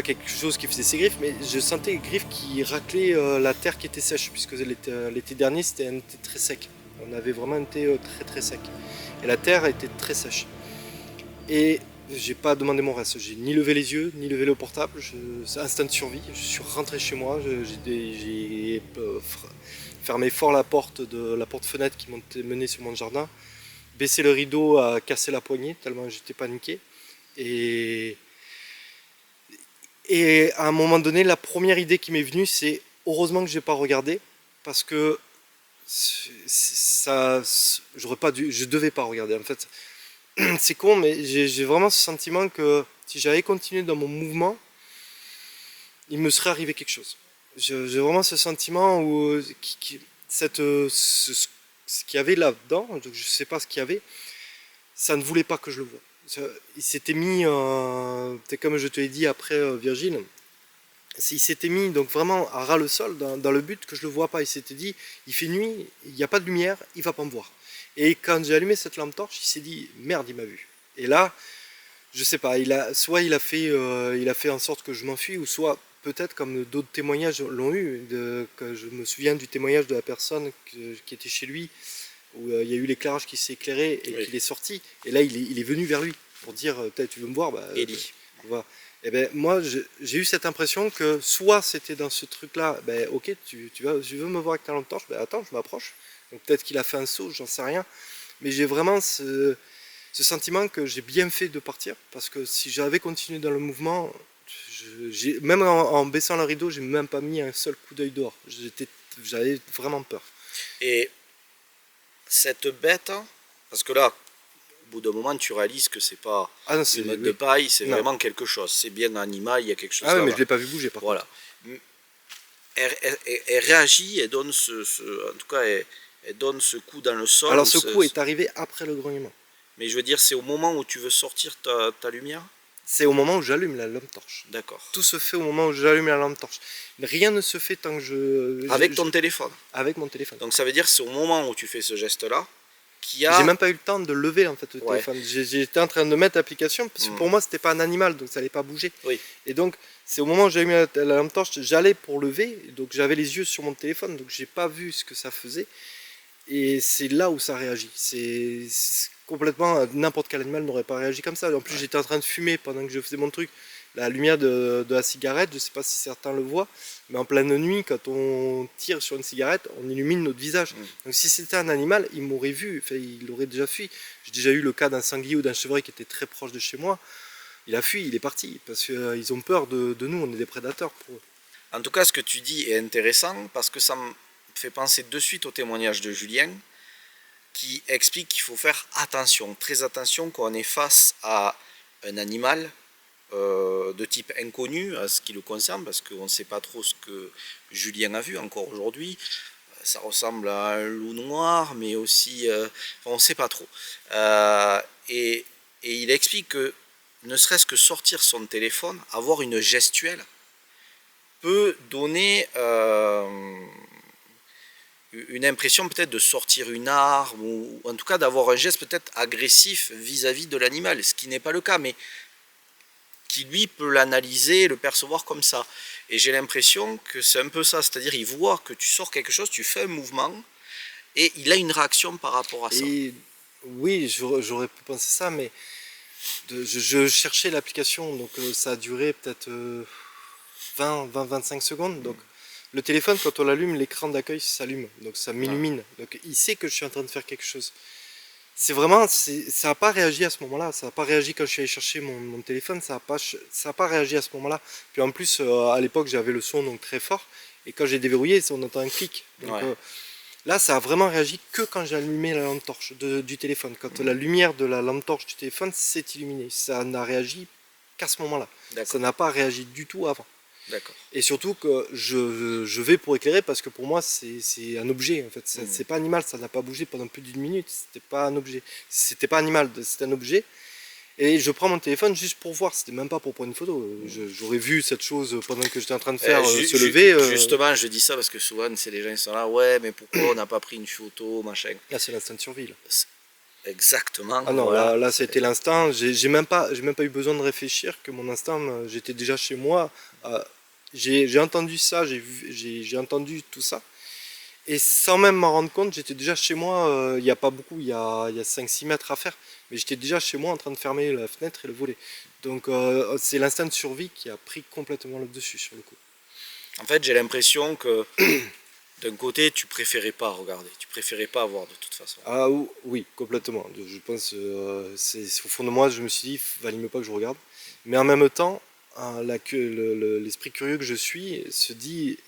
Speaker 5: quelque chose qui faisait ses griffes, mais je sentais les griffes qui raclaient la terre qui était sèche, puisque l'été dernier c'était un été très sec. On avait vraiment un été très très sec. Et la terre était très sèche. Et j'ai pas demandé mon reste. J'ai ni levé les yeux, ni levé le portable. C'est instinct de survie. Je suis rentré chez moi. J'ai fermé fort la porte fenêtre qui menait sur mon jardin. Baissé le rideau, à casser la poignée tellement j'étais paniqué. Et à un moment donné, la première idée qui m'est venue, c'est heureusement que j'ai pas regardé, parce que je devais pas regarder. En fait, c'est con, mais j'ai vraiment ce sentiment que si j'avais continué dans mon mouvement, il me serait arrivé quelque chose. J'ai vraiment ce sentiment où ce qu'il y avait là-dedans, je ne sais pas ce qu'il y avait, ça ne voulait pas que je le voie. Il s'était mis, comme je te l'ai dit après Virgile, il s'était mis donc vraiment à ras le sol dans le but que je ne le vois pas. Il s'était dit, il fait nuit, il n'y a pas de lumière, il ne va pas me voir. Et quand j'ai allumé cette lampe torche, il s'est dit, merde, il m'a vu. Et là, je sais pas, soit il a fait en sorte que je m'enfuis, ou soit peut-être comme d'autres témoignages l'ont eu, que je me souviens du témoignage de la personne qui était chez lui, où il y a eu l'éclairage qui s'est éclairé et qu'il est sorti. Et là, il est venu vers lui pour dire, peut-être tu veux me voir,
Speaker 1: Élie.
Speaker 5: Voilà. Et ben moi, j'ai eu cette impression que soit c'était dans ce truc-là, ok, tu veux me voir avec ta lampe torche, attends, je m'approche. Donc peut-être qu'il a fait un saut, j'en sais rien. Mais j'ai vraiment ce sentiment que j'ai bien fait de partir, parce que si j'avais continué dans le mouvement, même en baissant le rideau, j'ai même pas mis un seul coup d'œil dehors. J'avais vraiment peur.
Speaker 1: Et cette bête, parce que là, au bout d'un moment, tu réalises que c'est pas une meute de paille, c'est vraiment quelque chose. C'est bien un animal, il y a quelque chose.
Speaker 5: Ah oui, mais je l'ai pas vu bouger par contre.
Speaker 1: Elle réagit, elle donne en tout cas, elle donne ce coup dans le sol.
Speaker 5: Alors ce coup est arrivé après le grognement.
Speaker 1: Mais je veux dire, c'est au moment où tu veux sortir ta lumière?
Speaker 5: C'est au moment où j'allume la lampe torche.
Speaker 1: D'accord.
Speaker 5: Tout se fait au moment où j'allume la lampe torche. Rien ne se fait tant que
Speaker 1: Avec ton téléphone?
Speaker 5: Avec mon téléphone.
Speaker 1: Donc ça veut dire que c'est au moment où tu fais ce geste-là qu'il y a...
Speaker 5: J'ai même pas eu le temps de lever en fait le téléphone. J'étais en train de mettre l'application, parce que pour moi c'était pas un animal, donc ça allait pas bouger.
Speaker 1: Oui.
Speaker 5: Et donc c'est au moment où j'allume la lampe torche, j'allais pour lever, donc j'avais les yeux sur mon téléphone, donc j'ai pas vu ce que ça faisait. Et c'est là où ça réagit. C'est complètement, n'importe quel animal n'aurait pas réagi comme ça. En plus j'étais en train de fumer pendant que je faisais mon truc. La lumière de la cigarette, je ne sais pas si certains le voient, mais en pleine nuit, quand on tire sur une cigarette, on illumine notre visage. Donc si c'était un animal, il m'aurait vu, enfin, il aurait déjà fui. J'ai déjà eu le cas d'un sanglier ou d'un chevreuil qui était très proche de chez moi. Il a fui, il est parti, parce qu'ils ont peur de nous, on est des prédateurs pour eux.
Speaker 1: En tout cas, ce que tu dis est intéressant, parce que ça me fait penser de suite au témoignage de Julien, qui explique qu'il faut faire attention, très attention quand on est face à un animal de type inconnu à ce qui le concerne, parce qu'on ne sait pas trop ce que Julien a vu encore aujourd'hui. Ça ressemble à un loup noir, mais aussi on ne sait pas trop. Et il explique que ne serait-ce que sortir son téléphone, avoir une gestuelle, peut donner une impression peut-être de sortir une arme, ou en tout cas d'avoir un geste peut-être agressif vis-à-vis de l'animal, ce qui n'est pas le cas, mais qui lui peut l'analyser, le percevoir comme ça. Et j'ai l'impression que c'est un peu ça, c'est-à-dire il voit que tu sors quelque chose, tu fais un mouvement, et il a une réaction par rapport à ça.
Speaker 5: Et oui, j'aurais pu penser ça, mais je cherchais l'application, donc ça a duré peut-être 20-25 secondes. Donc le téléphone, quand on l'allume, l'écran d'accueil s'allume, donc ça m'illumine. Donc il sait que je suis en train de faire quelque chose. C'est vraiment, ça n'a pas réagi à ce moment-là, ça n'a pas réagi quand je suis allé chercher mon téléphone, ça n'a pas réagi à ce moment-là. Puis en plus, à l'époque, j'avais le son donc très fort, et quand j'ai déverrouillé, on entend un clic. Donc là, ça a vraiment réagi que quand j'ai allumé la lampe torche du téléphone. Quand la lumière de la lampe torche du téléphone s'est illuminée, ça n'a réagi qu'à ce moment-là.
Speaker 1: D'accord.
Speaker 5: Ça n'a pas réagi du tout avant.
Speaker 1: D'accord.
Speaker 5: Et surtout que je vais pour éclairer parce que pour moi c'est un objet en fait. C'est pas animal, ça n'a pas bougé pendant plus d'1 minute. C'était pas un objet. C'était pas animal, c'était un objet. Et je prends mon téléphone juste pour voir, c'était même pas pour prendre une photo. J'aurais vu cette chose pendant que j'étais en train de faire se lever.
Speaker 1: Justement, je dis ça parce que souvent, c'est les gens qui sont là, ouais, mais pourquoi on n'a pas pris une photo, machin.
Speaker 5: Là, c'est l'instinct de survie. Là.
Speaker 1: Exactement.
Speaker 5: Ah non,
Speaker 1: voilà.
Speaker 5: là c'était l'instinct. J'ai même pas eu besoin de réfléchir que mon instinct, j'étais déjà chez moi. J'ai entendu ça, j'ai entendu tout ça. Et sans même m'en rendre compte, j'étais déjà chez moi, il n'y a pas beaucoup, il y a 5-6 mètres à faire, mais j'étais déjà chez moi en train de fermer la fenêtre et le volet. Donc c'est l'instinct de survie qui a pris complètement le dessus sur le coup.
Speaker 1: En fait, j'ai l'impression que d'un côté, tu préférais pas regarder, tu préférais pas voir de toute façon.
Speaker 5: Ah oui, complètement. Je pense, au fond de moi, je me suis dit, il valait mieux pas que je regarde. Mais en même temps, l'esprit curieux que je suis se dit,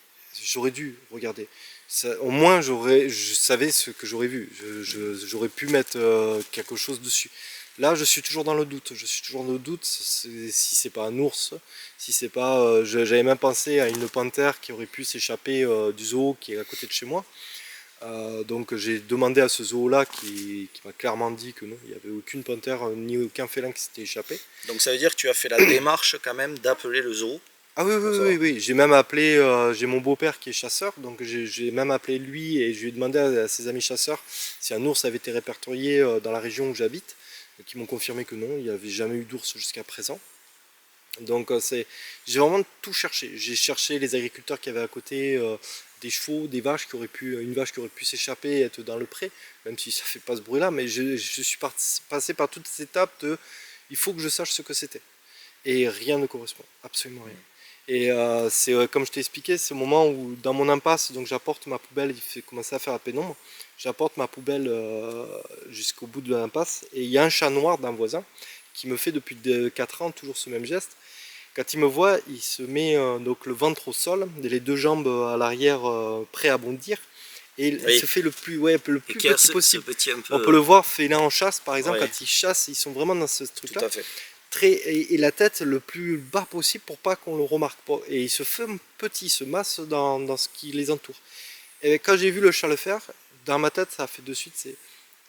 Speaker 5: j'aurais dû regarder. Ça, au moins je savais ce que j'aurais vu, j'aurais pu mettre quelque chose dessus. Là je suis toujours dans le doute, si c'est pas un ours, si c'est pas... j'avais même pensé à une panthère qui aurait pu s'échapper du zoo qui est à côté de chez moi. Donc j'ai demandé à ce zoo là qui m'a clairement dit que non, il n'y avait aucune panthère ni aucun félin qui s'était échappé.
Speaker 1: Donc ça veut dire que tu as fait la démarche quand même d'appeler le zoo.
Speaker 5: Ah oui. J'ai même appelé, j'ai mon beau-père qui est chasseur, donc j'ai même appelé lui et je lui ai demandé à ses amis chasseurs si un ours avait été répertorié dans la région où j'habite. Donc ils m'ont confirmé que non, il n'y avait jamais eu d'ours jusqu'à présent. Donc j'ai vraiment tout cherché. J'ai cherché les agriculteurs qui avaient à côté des chevaux, des vaches une vache qui aurait pu s'échapper et être dans le pré, même si ça fait pas ce bruit là, mais je suis passé par toutes ces étapes de il faut que je sache ce que c'était. Et rien ne correspond, absolument rien. Et c'est comme je t'ai expliqué, c'est au moment où dans mon impasse, donc j'apporte ma poubelle, il fait commencer à faire la pénombre, j'apporte ma poubelle jusqu'au bout de l'impasse et il y a un chat noir d'un voisin qui me fait depuis 4 ans toujours ce même geste. Quand il me voit, il se met donc le ventre au sol, les 2 jambes à l'arrière prêt à bondir et il se fait le plus petit possible. On peut le voir félin en chasse par exemple, quand ils chassent, ils sont vraiment dans ce truc là.
Speaker 1: Tout à fait.
Speaker 5: Et la tête le plus bas possible pour pas qu'on le remarque pas. Et il se fait petit, il se masse dans ce qui les entoure. Et quand j'ai vu le chat le faire, dans ma tête ça a fait de suite, c'est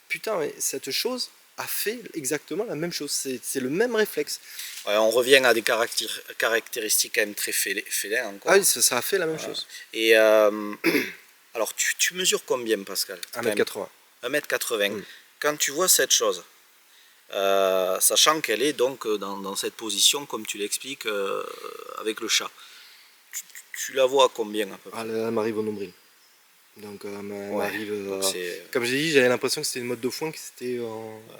Speaker 5: putain, mais cette chose a fait exactement la même chose, c'est le même réflexe.
Speaker 1: Ouais, on revient à des caractéristiques quand même très félins encore.
Speaker 5: Ah oui, ça a fait la même chose.
Speaker 1: Et alors tu mesures combien Pascal?
Speaker 5: 1m80.
Speaker 1: 1m80. Quand tu vois cette chose, sachant qu'elle est donc dans cette position comme tu l'expliques avec le chat, tu la vois à combien à peu près?
Speaker 5: Elle m'arrive au nombril. Donc elle m'arrive... comme j'ai dit, j'avais l'impression que c'était une motte de foin qui s'était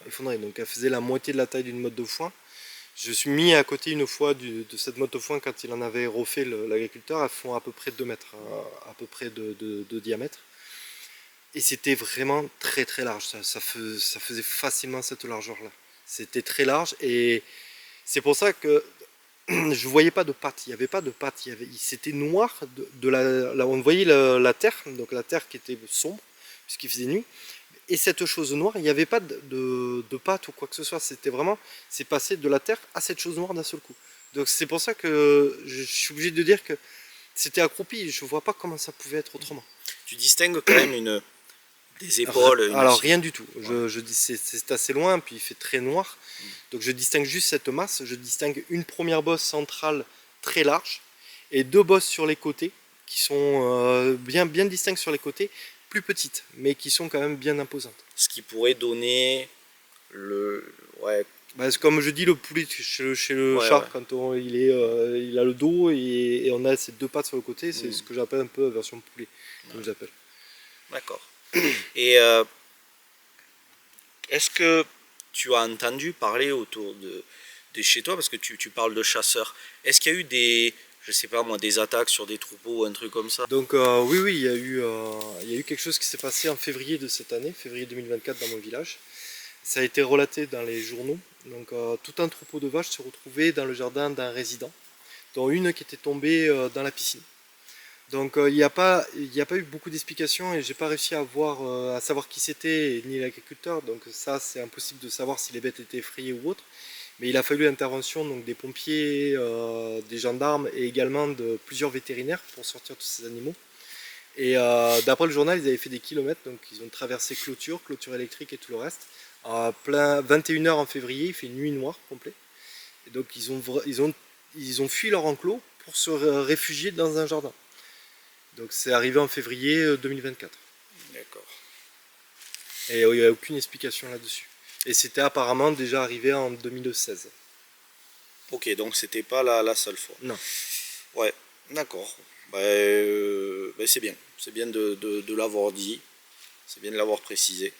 Speaker 5: effondrée. Donc elle faisait la moitié de la taille d'une motte de foin. Je suis mis à côté une fois de cette motte de foin quand il en avait refait l'agriculteur. Elles font à peu près 2 mètres, à peu près de diamètre. Et c'était vraiment très très large, ça faisait facilement cette largeur là. C'était très large et c'est pour ça que je voyais pas de pattes, il n'y avait pas de pattes, c'était noir, on voyait la terre, donc la terre qui était sombre puisqu'il faisait nuit. Et cette chose noire, il n'y avait pas de pattes ou quoi que ce soit, c'était vraiment, c'est passé de la terre à cette chose noire d'un seul coup. Donc c'est pour ça que je suis obligé de dire que c'était accroupi, je vois pas comment ça pouvait être autrement.
Speaker 1: Tu distingues quand même des épaules.
Speaker 5: Alors rien du tout, je dis c'est assez loin, puis il fait très noir, donc je distingue juste cette masse, je distingue une première bosse centrale très large, et 2 bosses sur les côtés, qui sont bien distinctes sur les côtés, plus petites, mais qui sont quand même bien imposantes.
Speaker 1: Ce qui pourrait donner le... Ouais.
Speaker 5: Bah, comme je dis, le poulet chez le chat, quand il a le dos et on a ces 2 pattes sur le côté, c'est ce que j'appelle un peu la version poulet, comme j'appelle.
Speaker 1: D'accord. Et est-ce que tu as entendu parler autour de chez toi, parce que tu parles de chasseurs, est-ce qu'il y a eu je sais pas moi, des attaques sur des troupeaux ou un truc comme ça?
Speaker 5: Donc oui, il y a eu quelque chose qui s'est passé en février de cette année, février 2024 dans mon village. Ça a été relaté dans les journaux. Donc tout un troupeau de vaches se retrouvait dans le jardin d'un résident, dont une qui était tombée dans la piscine. Donc il n'y a pas eu beaucoup d'explications et j'ai pas réussi à savoir qui c'était ni l'agriculteur. Donc ça c'est impossible de savoir si les bêtes étaient effrayées ou autre. Mais il a fallu l'intervention donc, des pompiers, des gendarmes et également de plusieurs vétérinaires pour sortir tous ces animaux. Et d'après le journal, ils avaient fait des kilomètres, donc ils ont traversé clôture électrique et tout le reste. À plein 21h en février, il fait une nuit noire complète. Et donc ils ont fui leur enclos pour se réfugier dans un jardin. Donc c'est arrivé en février 2024.
Speaker 1: D'accord.
Speaker 5: Et il n'y a aucune explication là-dessus. Et c'était apparemment déjà arrivé en 2016.
Speaker 1: Ok, donc c'était pas la seule fois.
Speaker 5: Non.
Speaker 1: Ouais, d'accord. C'est bien de l'avoir dit, c'est bien de l'avoir précisé.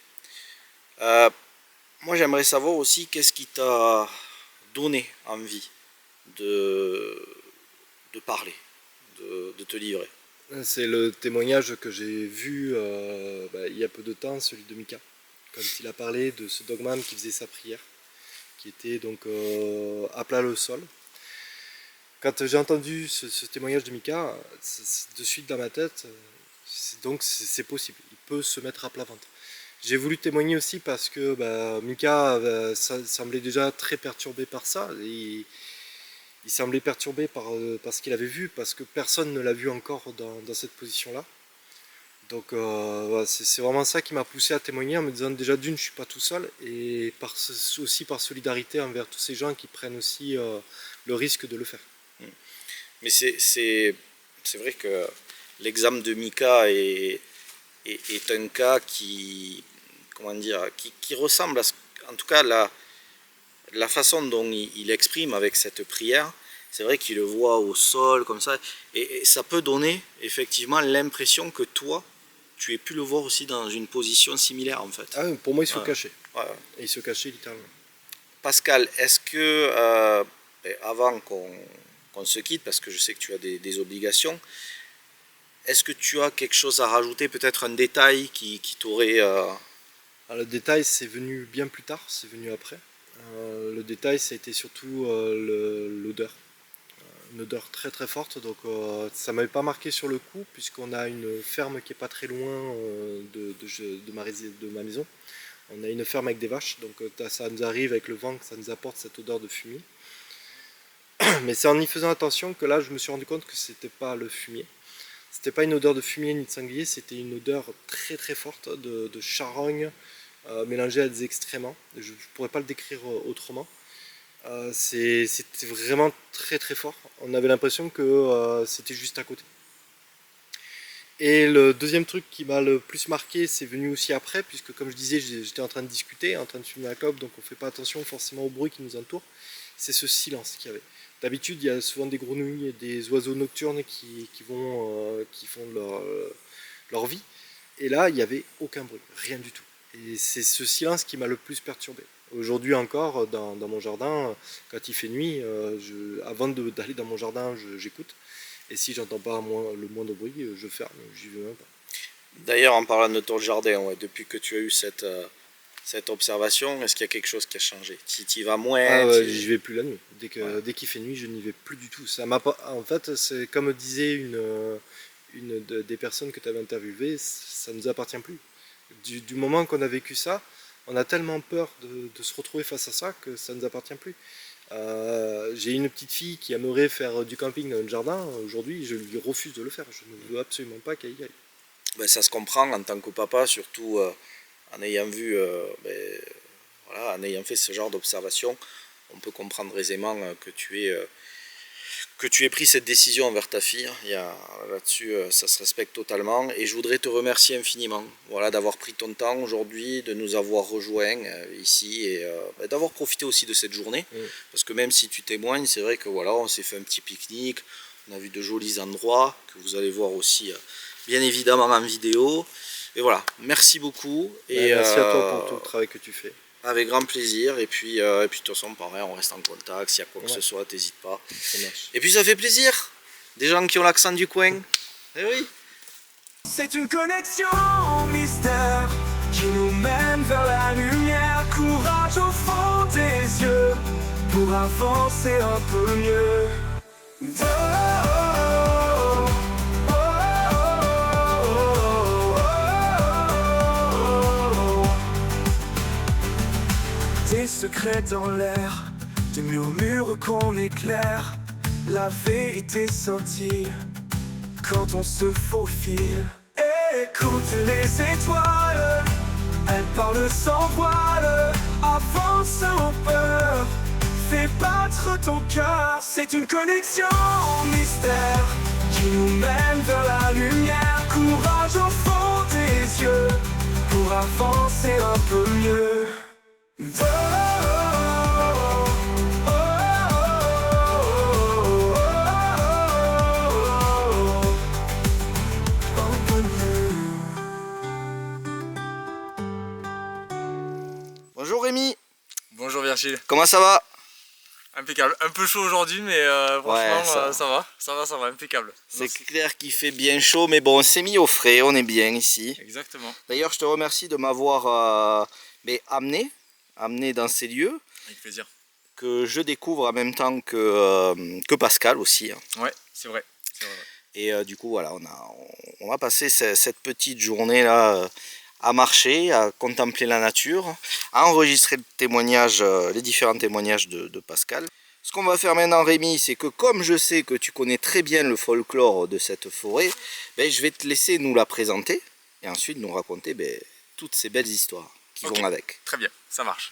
Speaker 1: Moi j'aimerais savoir aussi qu'est-ce qui t'a donné envie de parler, de te livrer.
Speaker 5: C'est le témoignage que j'ai vu il y a peu de temps, celui de Mika, quand il a parlé de ce dogman qui faisait sa prière, qui était donc à plat le sol. Quand j'ai entendu ce témoignage de Mika, de suite dans ma tête, c'est possible, il peut se mettre à plat ventre. J'ai voulu témoigner aussi parce que Mika semblait déjà très perturbé par ça. Il semblait perturbé par ce qu'il avait vu, parce que personne ne l'a vu encore dans cette position-là. Donc c'est vraiment ça qui m'a poussé à témoigner, en me disant déjà d'une, je ne suis pas tout seul, et aussi par solidarité envers tous ces gens qui prennent aussi le risque de le faire.
Speaker 1: Mais c'est vrai que l'exemple de Mika est un cas qui ressemble à en tout cas la façon dont il exprime avec cette prière. C'est vrai qu'il le voit au sol comme ça, et ça peut donner effectivement l'impression que toi tu aies pu le voir aussi dans une position similaire en fait.
Speaker 5: Ah, pour moi il se cachait,
Speaker 1: ouais.
Speaker 5: Et il se cachait littéralement.
Speaker 1: Pascal, est-ce que avant qu'on se quitte, parce que je sais que tu as des obligations, est-ce que tu as quelque chose à rajouter, peut-être un détail qui t'aurait...
Speaker 5: Alors, le détail c'est venu bien plus tard, c'est venu après. Le détail ça a été surtout l'odeur. Une odeur très très forte, donc ça m'avait pas marqué sur le coup, puisqu'on a une ferme qui est pas très loin de ma maison. On a une ferme avec des vaches, donc ça nous arrive avec le vent que ça nous apporte cette odeur de fumier. Mais c'est en y faisant attention que là je me suis rendu compte que c'était pas le fumier. C'était pas une odeur de fumier ni de sanglier, c'était une odeur très très forte de charogne mélangée à des excréments. Je ne pourrais pas le décrire autrement. C'était vraiment très très fort. On avait l'impression que c'était juste à côté. Et le deuxième truc qui m'a le plus marqué, c'est venu aussi après, puisque comme je disais, j'étais en train de discuter, en train de fumer la clope, donc on ne fait pas attention forcément au bruit qui nous entoure. C'est ce silence qu'il y avait. D'habitude, il y a souvent des grenouilles et des oiseaux nocturnes qui font leur vie. Et là, il n'y avait aucun bruit, rien du tout. Et c'est ce silence qui m'a le plus perturbé. Aujourd'hui encore, dans mon jardin, quand il fait nuit, avant d'aller dans mon jardin, j'écoute. Et si j'entends pas le moindre bruit, je ferme, j'y vais même pas.
Speaker 1: D'ailleurs, en parlant de ton jardin, depuis que tu as eu cette observation, est-ce qu'il y a quelque chose qui a changé? Tu y vas moins?
Speaker 5: J'y vais plus la nuit. Dès qu'il fait nuit, je n'y vais plus du tout. En fait, c'est comme disait une des personnes que tu avais interviewées, ça ne nous appartient plus. Du moment qu'on a vécu ça, on a tellement peur de se retrouver face à ça que ça ne nous appartient plus. J'ai une petite fille qui aimerait faire du camping dans le jardin. Aujourd'hui, je lui refuse de le faire. Je ne veux absolument pas qu'elle y aille.
Speaker 1: Ça se comprend en tant que papa, surtout en ayant vu, en ayant fait ce genre d'observation. On peut comprendre aisément que tu aies pris cette décision envers ta fille. Là-dessus, ça se respecte totalement. Et je voudrais te remercier infiniment, d'avoir pris ton temps aujourd'hui, de nous avoir rejoints ici et d'avoir profité aussi de cette journée. Parce que même si tu témoignes, c'est vrai que on s'est fait un petit pique-nique, on a vu de jolis endroits que vous allez voir aussi, bien évidemment en vidéo. Et voilà, merci beaucoup.
Speaker 5: Merci à toi pour tout le travail que tu fais.
Speaker 1: Avec grand plaisir, et puis de toute façon pareil, on reste en contact, s'il y a quoi que ce soit, t'hésites pas. Et puis ça fait plaisir, des gens qui ont l'accent du coin. Eh oui.
Speaker 2: C'est une connexion mystère qui nous mène vers la lumière. Courage au fond des yeux pour avancer un peu mieux. Des secrets dans l'air,
Speaker 6: Des murmures qu'on éclaire, la vérité scintille quand on se faufile. Écoute les étoiles, elles parlent sans voile, avance sans peur, fais battre ton cœur. C'est une connexion en mystère qui nous mène vers la lumière. Courage au fond des yeux pour avancer un peu mieux. Oh, oh,
Speaker 1: Bonjour Rémi,
Speaker 4: Bonjour Virgile.
Speaker 1: comment ça va?
Speaker 4: Impeccable. Un peu chaud aujourd'hui, mais franchement,
Speaker 1: Ouais,
Speaker 4: ça va, impeccable.
Speaker 1: C'est clair qu'il fait bien chaud, mais bon, on s'est mis au frais, on est bien ici.
Speaker 4: Exactement.
Speaker 1: D'ailleurs, je te remercie de m'avoir amené dans ces lieux
Speaker 4: Avec plaisir.
Speaker 1: que je découvre en même temps que Pascal aussi, hein.
Speaker 4: Ouais, c'est vrai. C'est vrai.
Speaker 1: Et du coup, voilà, on a passé cette petite journée là à marcher, à contempler la nature, à enregistrer les différents témoignages de Pascal. Ce qu'on va faire maintenant, Rémi, c'est que comme je sais que tu connais très bien le folklore de cette forêt, ben, je vais te laisser nous la présenter et ensuite nous raconter toutes ces belles histoires qui vont avec.
Speaker 4: Très bien, ça marche.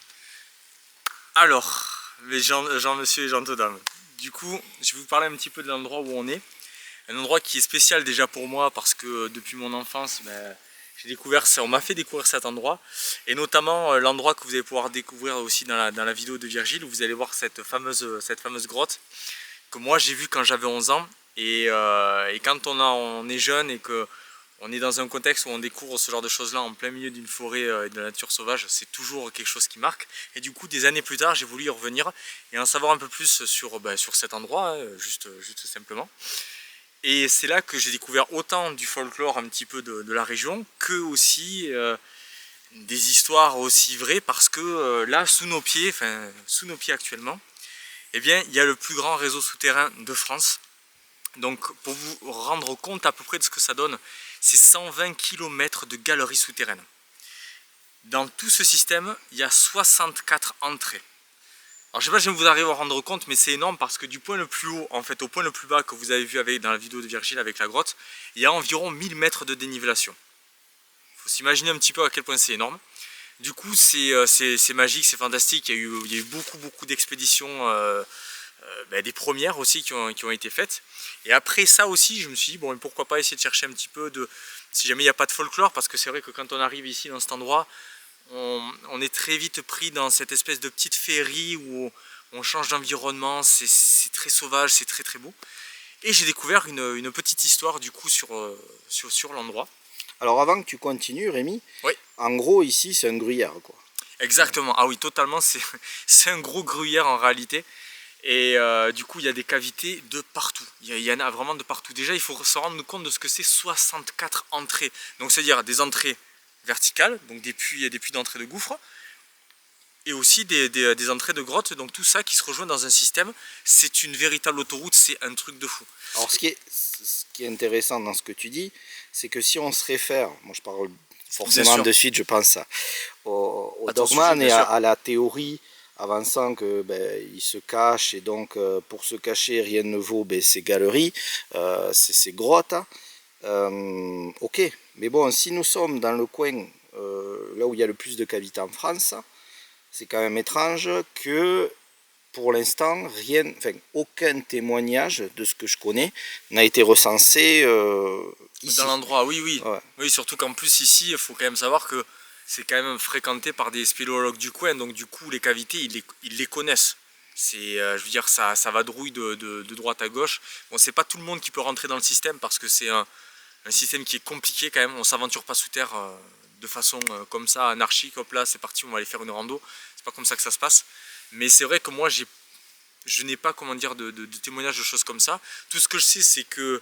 Speaker 4: Alors, les gens, monsieur et gentes dames, du coup, je vais vous parler un petit peu de l'endroit où on est. Un endroit qui est spécial déjà pour moi parce que depuis mon enfance, on m'a fait découvrir cet endroit. Et notamment l'endroit que vous allez pouvoir découvrir aussi dans la vidéo de Virgile, où vous allez voir cette fameuse grotte que moi j'ai vue quand j'avais 11 ans. Et quand on est jeune et que on est dans un contexte où on découvre ce genre de choses là en plein milieu d'une forêt et de la nature sauvage, c'est toujours quelque chose qui marque. Et du coup, des années plus tard, j'ai voulu y revenir et en savoir un peu plus sur cet endroit, juste simplement. Et c'est là que j'ai découvert autant du folklore un petit peu de la région, que aussi des histoires aussi vraies, parce que là, sous nos pieds actuellement, eh bien, il y a le plus grand réseau souterrain de France. Donc pour vous rendre compte à peu près de ce que ça donne, c'est 120 km de galeries souterraines. Dans tout ce système, il y a 64 entrées. Alors je sais pas si vous arrivez à vous rendre compte, mais c'est énorme parce que du point le plus haut, en fait au point le plus bas que vous avez vu dans la vidéo de Virgile avec la grotte, il y a environ 1000 mètres de dénivellation. Il faut s'imaginer un petit peu à quel point c'est énorme. Du coup c'est magique, c'est fantastique, il y a eu beaucoup d'expéditions, des premières aussi qui ont été faites. Et après ça aussi, je me suis dit, bon, pourquoi pas essayer de chercher un petit peu si jamais il n'y a pas de folklore, parce que c'est vrai que quand on arrive ici dans cet endroit, on est très vite pris dans cette espèce de petite féerie où on change d'environnement, c'est très sauvage, c'est très beau. Et j'ai découvert une petite histoire du coup sur l'endroit.
Speaker 1: Alors avant que tu continues, Rémi,
Speaker 4: oui.
Speaker 1: En gros ici c'est un gruyère, quoi.
Speaker 4: Exactement, ah oui, totalement, c'est un gros gruyère en réalité. Et du coup il y a des cavités de partout, il y en a vraiment de partout. Déjà il faut se rendre compte de ce que c'est 64 entrées, donc c'est à dire des entrées verticales, donc des puits d'entrée de gouffre, et aussi des entrées de grottes, donc tout ça qui se rejoint dans un système. C'est une véritable autoroute, c'est un truc de fou.
Speaker 1: Alors ce qui est intéressant dans ce que tu dis, c'est que si on se réfère, moi je parle forcément de suite, je pense au dogman et à la théorie avançant que il se cache, et donc pour se cacher rien ne vaut ces galeries, ces grottes. Ok, mais bon, si nous sommes dans le coin là où il y a le plus de cavités en France, c'est quand même étrange que pour l'instant aucun témoignage de ce que je connais n'a été recensé ici.
Speaker 4: Dans l'endroit, oui.
Speaker 1: Ouais.
Speaker 4: Oui, surtout qu'en plus ici, il faut quand même savoir que c'est quand même fréquenté par des spéléologues du coin, donc du coup les cavités, ils les connaissent. Je veux dire, ça vadrouille de droite à gauche. Bon, c'est pas tout le monde qui peut rentrer dans le système parce que c'est un système qui est compliqué quand même. On s'aventure pas sous terre de façon comme ça, anarchique, hop là, c'est parti, on va aller faire une rando. C'est pas comme ça que ça se passe. Mais c'est vrai que moi, je n'ai pas, comment dire, de témoignages de choses comme ça. Tout ce que je sais, c'est que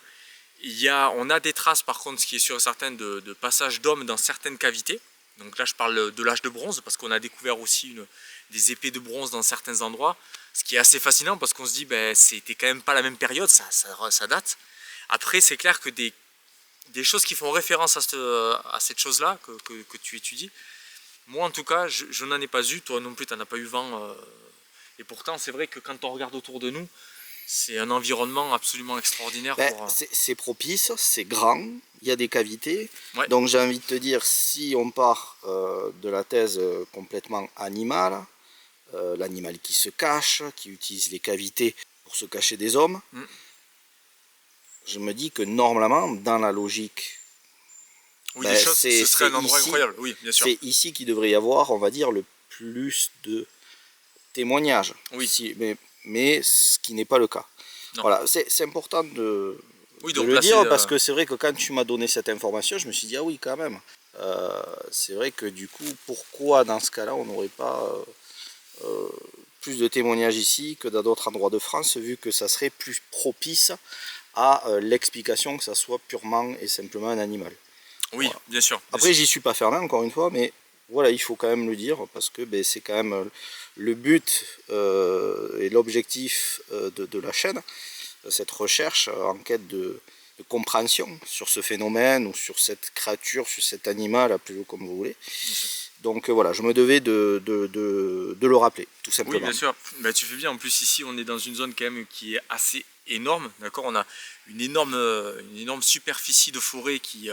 Speaker 4: on a des traces, par contre, ce qui est sûr et certain, de passage d'hommes dans certaines cavités. Donc là je parle de l'âge de bronze, parce qu'on a découvert aussi des épées de bronze dans certains endroits, ce qui est assez fascinant parce qu'on se dit c'était quand même pas la même période, ça date. Après c'est clair que des choses qui font référence à cette chose là que tu étudies, moi en tout cas je n'en ai pas eu, toi non plus tu n'en as pas eu vent Et pourtant, c'est vrai que quand on regarde autour de nous, c'est un environnement absolument extraordinaire.
Speaker 1: C'est propice, c'est grand, il y a des cavités.
Speaker 4: Ouais.
Speaker 1: Donc j'ai envie de te dire, si on part de la thèse complètement animale, l'animal qui se cache, qui utilise les cavités pour se cacher des hommes, je me dis que normalement, dans la logique,
Speaker 4: oui, des choses, ce serait un endroit incroyable, oui, bien sûr.
Speaker 1: C'est ici qu'il devrait y avoir, on va dire, le plus de témoignages.
Speaker 4: Oui.
Speaker 1: Mais ce qui n'est pas le cas.
Speaker 4: Non.
Speaker 1: Voilà, c'est important de le
Speaker 4: placer,
Speaker 1: dire, parce que c'est vrai que quand tu m'as donné cette information, je me suis dit, ah oui, quand même. C'est vrai que du coup, pourquoi dans ce cas-là, on n'aurait pas plus de témoignages ici que dans d'autres endroits de France, vu que ça serait plus propice à l'explication que ça soit purement et simplement un animal.
Speaker 4: Oui, voilà. Bien sûr.
Speaker 1: Après, j'y suis pas fermé, encore une fois, mais voilà, il faut quand même le dire, parce que c'est quand même le but et l'objectif de la chaîne, cette recherche en quête de compréhension sur ce phénomène, ou sur cette créature, sur cet animal, appelez-le comme vous voulez. Donc voilà, je me devais de le rappeler, tout simplement.
Speaker 4: Oui, bien sûr, bah, tu fais bien. En plus, ici, on est dans une zone quand même qui est assez énorme, d'accord. On a une énorme superficie de forêt qui...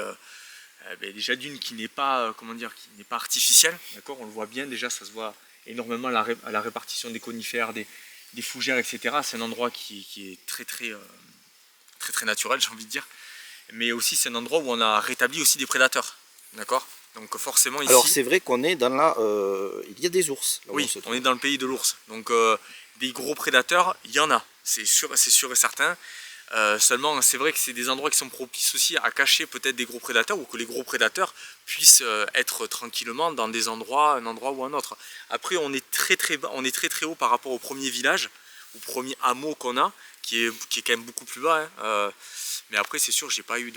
Speaker 4: déjà d'une qui n'est pas, comment dire, qui n'est pas artificielle, d'accord. On le voit bien déjà, ça se voit énormément à la répartition des conifères, des fougères, etc. C'est un endroit qui est très naturel, j'ai envie de dire. Mais aussi c'est un endroit où on a rétabli aussi des prédateurs, d'accord. Donc forcément ici...
Speaker 1: Alors c'est vrai qu'on est dans la... il y a des ours. Là
Speaker 4: oui, on est dans le pays de l'ours. Donc des gros prédateurs, il y en a, c'est sûr et certain. Seulement c'est vrai que c'est des endroits qui sont propices aussi à cacher peut-être des gros prédateurs, ou que les gros prédateurs puissent être tranquillement dans des endroits, un endroit ou un autre. Après on est très haut par rapport au premier village, au premier hameau qu'on a, qui est quand même beaucoup plus bas, hein. Mais après c'est sûr, j'ai pas eu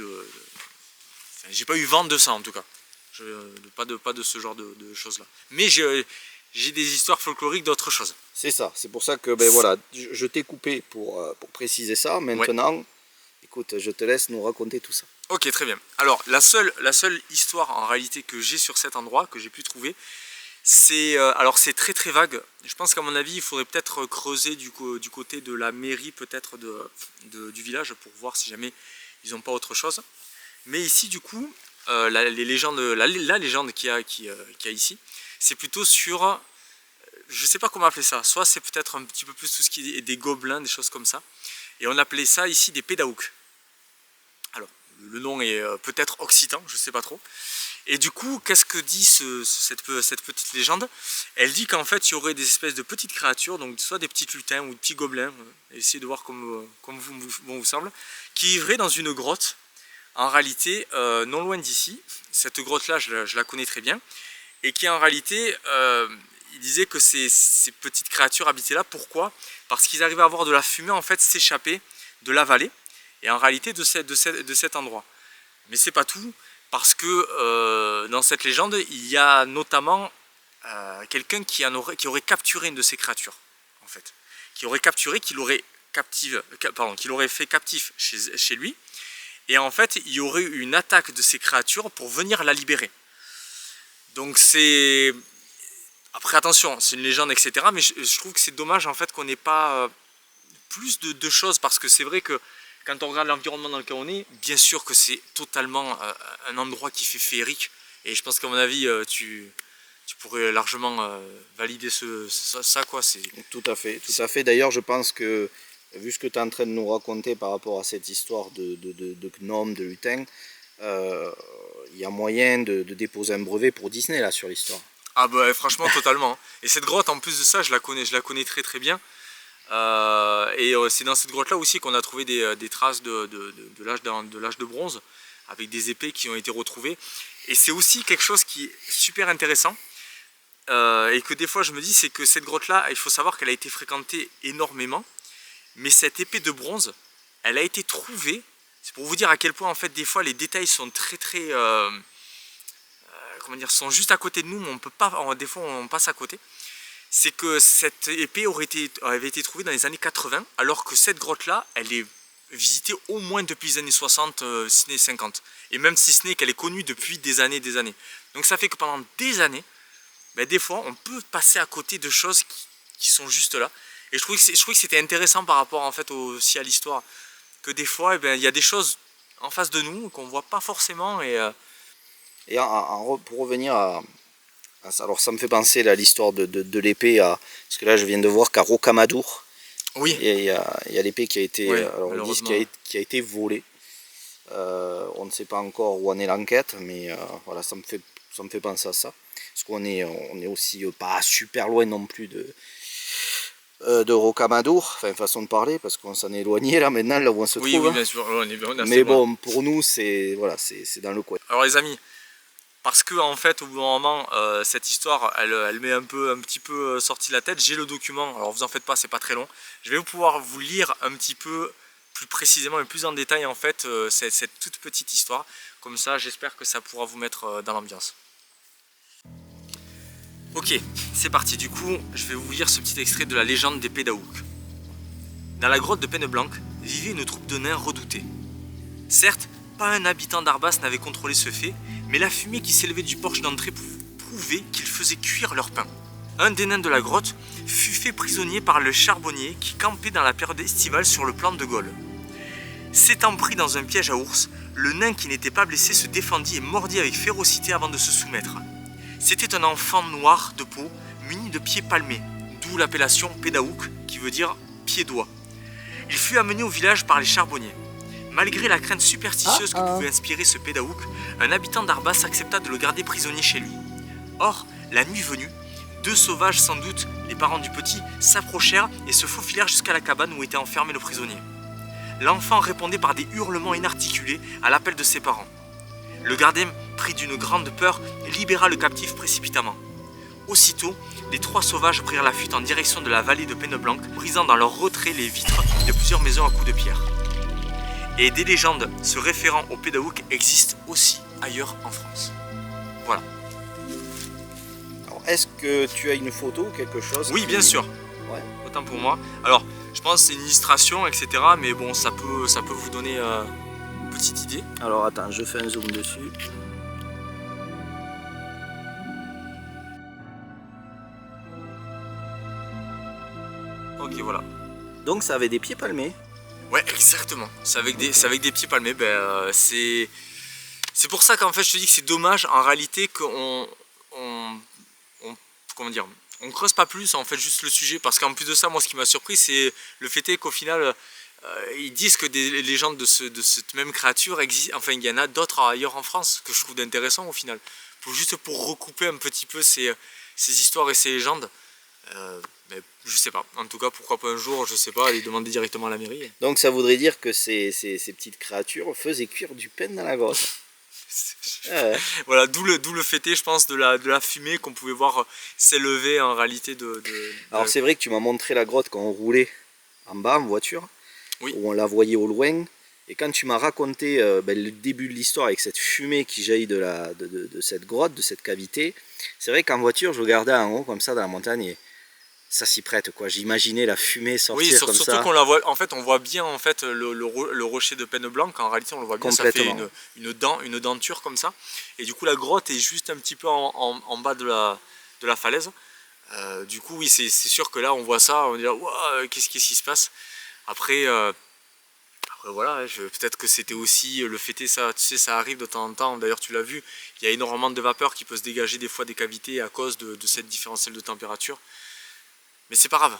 Speaker 4: vent de ça en tout cas, pas de ce genre de choses là. Mais j'ai des histoires folkloriques d'autres choses.
Speaker 1: C'est ça, c'est pour ça que voilà, je t'ai coupé pour préciser ça. Maintenant, écoute, je te laisse nous raconter tout ça.
Speaker 4: Ok, très bien. Alors la seule histoire en réalité que j'ai sur cet endroit, que j'ai pu trouver, c'est très vague. Je pense qu'à mon avis, il faudrait peut-être creuser du côté de la mairie, peut-être du village, pour voir si jamais ils n'ont pas autre chose. Mais ici, du coup, la légende qu'il y a ici, c'est plutôt sur, je sais pas comment appeler ça, soit c'est peut-être un petit peu plus tout ce qui est des gobelins, des choses comme ça, et on appelait ça ici des pédaouks. Alors le nom est peut-être occitan, je sais pas trop. Et du coup, qu'est-ce que dit cette petite légende? Elle dit qu'en fait il y aurait des espèces de petites créatures, donc soit des petits lutins ou des petits gobelins, essayez de voir comme vous semble, qui vivraient dans une grotte, en réalité non loin d'ici. Cette grotte là je la connais très bien, et qui en réalité, il disait que ces petites créatures habitaient là. Pourquoi? Parce qu'ils arrivaient à voir de la fumée en fait s'échapper de la vallée, et en réalité de cet endroit. Mais c'est pas tout, parce que dans cette légende, il y a notamment quelqu'un qui aurait capturé une de ces créatures, en fait, qui l'aurait fait captif chez lui, et en fait il y aurait eu une attaque de ces créatures pour venir la libérer. Donc c'est... Après attention, c'est une légende, etc. Mais je trouve que c'est dommage en fait qu'on n'ait pas plus de choses, parce que c'est vrai que quand on regarde l'environnement dans lequel on est, bien sûr que c'est totalement un endroit qui fait féerique. Et je pense qu'à mon avis, tu pourrais largement valider ça quoi.
Speaker 1: Tout à fait. D'ailleurs, je pense que, vu ce que tu es en train de nous raconter par rapport à cette histoire de gnomes, de lutins, il y a moyen de déposer un brevet pour Disney là sur l'histoire.
Speaker 4: Ah bah franchement totalement. Et cette grotte, en plus de ça, je la connais très bien. Et c'est dans cette grotte là aussi qu'on a trouvé des traces de l'âge de bronze, avec des épées qui ont été retrouvées. Et c'est aussi quelque chose qui est super intéressant, et que des fois je me dis, c'est que cette grotte là, il faut savoir qu'elle a été fréquentée énormément, mais cette épée de bronze, elle a été trouvée, c'est pour vous dire à quel point en fait des fois les détails sont comment dire, sont juste à côté de nous, mais on peut pas, des fois on passe à côté. C'est que cette épée avait été trouvée dans les années 80, alors que cette grotte-là, elle est visitée au moins depuis les années 60, si ce n'est 50. Et même si ce n'est qu'elle est connue depuis des années. Donc ça fait que pendant des années, des fois, on peut passer à côté de choses qui sont juste là. Et je trouvais que c'était intéressant par rapport en fait aussi à l'histoire, que des fois eh ben, il y a des choses en face de nous qu'on voit pas forcément.
Speaker 1: Et pour revenir à ça, alors ça me fait penser à l'histoire de l'épée, parce que là je viens de voir qu'à Rocamadour,
Speaker 4: Oui,
Speaker 1: il y a l'épée qui a été,
Speaker 4: oui,
Speaker 1: alors ils disent
Speaker 4: malheureusement.
Speaker 1: qui a été volée. On ne sait pas encore où en est l'enquête, mais voilà, ça me fait penser à ça. Parce qu'on est aussi pas super loin non plus de Rocamadour, enfin façon de parler, parce qu'on s'en est éloigné là maintenant, là où on se
Speaker 4: Oui,
Speaker 1: trouve.
Speaker 4: oui, bien sûr, on est assez
Speaker 1: Mais
Speaker 4: loin.
Speaker 1: bon, pour nous, c'est voilà, c'est dans le coin.
Speaker 4: Alors les amis, parce que en fait au bout d'un moment cette histoire elle m'est un petit peu sorti la tête. J'ai le document, alors vous en faites pas, c'est pas très long. Je vais pouvoir vous lire un petit peu plus précisément et plus en détail en fait cette toute petite histoire. Comme ça j'espère que ça pourra vous mettre dans l'ambiance. Ok, c'est parti. Du coup je vais vous lire ce petit extrait de la légende des Pédaouks. Dans la grotte de Penneblanc vivait une troupe de nains redoutés. Certes, pas un habitant d'Arbas n'avait contrôlé ce fait, mais la fumée qui s'élevait du porche d'entrée prouvait qu'ils faisaient cuire leur pain. Un des nains de la grotte fut fait prisonnier par le charbonnier qui campait dans la période estivale sur le plan de Gaulle. S'étant pris dans un piège à ours, le nain qui n'était pas blessé se défendit et mordit avec férocité avant de se soumettre. C'était un enfant noir de peau, muni de pieds palmés, d'où l'appellation Pédaouk, qui veut dire pied-doigt. Il fut amené au village par les charbonniers. Malgré la crainte superstitieuse que pouvait inspirer ce Pédaouk, un habitant d'Arbas accepta de le garder prisonnier chez lui. Or, la nuit venue, deux sauvages, sans doute les parents du petit, s'approchèrent et se faufilèrent jusqu'à la cabane où était enfermé le prisonnier. L'enfant répondait par des hurlements inarticulés à l'appel de ses parents. Le gardien, pris d'une grande peur, libéra le captif précipitamment. Aussitôt, les trois sauvages prirent la fuite en direction de la vallée de Penneblanc, brisant dans leur retrait les vitres de plusieurs maisons à coups de pierre. Et des légendes se référant au Pédaouk existent aussi ailleurs en France. Voilà.
Speaker 1: Alors, est-ce que tu as une photo ou quelque chose
Speaker 4: Oui, bien sûr.
Speaker 1: Ouais.
Speaker 4: Autant pour moi. Alors, je pense que c'est une illustration, etc. Mais bon, ça peut vous donner une petite idée.
Speaker 1: Alors attends, je fais un zoom dessus.
Speaker 4: Ok, voilà.
Speaker 1: Donc ça avait des pieds palmés.
Speaker 4: Ouais, exactement. C'est avec des pieds palmés. C'est pour ça qu'en fait, je te dis que c'est dommage en réalité qu'on comment dire, on creuse pas plus en fait juste le sujet, parce qu'en plus de ça, moi ce qui m'a surpris, c'est le fait est qu'au final ils disent que des légendes de cette même créature existent. Enfin, il y en a d'autres ailleurs en France que je trouve intéressant au final. Juste pour recouper un petit peu ces histoires et ces légendes. Mais je sais pas. En tout cas, pourquoi pas un jour, je sais pas, aller demander directement à la mairie.
Speaker 1: Donc ça voudrait dire que ces petites créatures faisaient cuire du pain dans la grotte. Ouais.
Speaker 4: Voilà, d'où le fêté, je pense, de la fumée qu'on pouvait voir s'élever en réalité
Speaker 1: Alors c'est vrai que tu m'as montré la grotte quand on roulait en bas en voiture,
Speaker 4: Oui.
Speaker 1: où on la voyait au loin. Et quand tu m'as raconté le début de l'histoire avec cette fumée qui jaillit de cette grotte, de cette cavité, c'est vrai qu'en voiture je regardais en haut comme ça dans la montagne et ça s'y prête quoi. J'imaginais la fumée sortir
Speaker 4: Oui,
Speaker 1: comme
Speaker 4: surtout
Speaker 1: ça.
Speaker 4: qu'on la voit, en fait, on voit bien en fait le rocher de Penneblanc. En réalité, on le voit bien, ça fait une denture comme ça. Et du coup, la grotte est juste un petit peu en bas de la falaise. Du coup, oui, c'est sûr que là, on voit ça, on dit waouh, qu'est-ce qui se passe. Après voilà, peut-être que c'était aussi le fêté, ça, tu sais, ça arrive de temps en temps. D'ailleurs, tu l'as vu, il y a énormément de vapeur qui peut se dégager des fois des cavités à cause de cette différentielle de température. Mais c'est pas grave.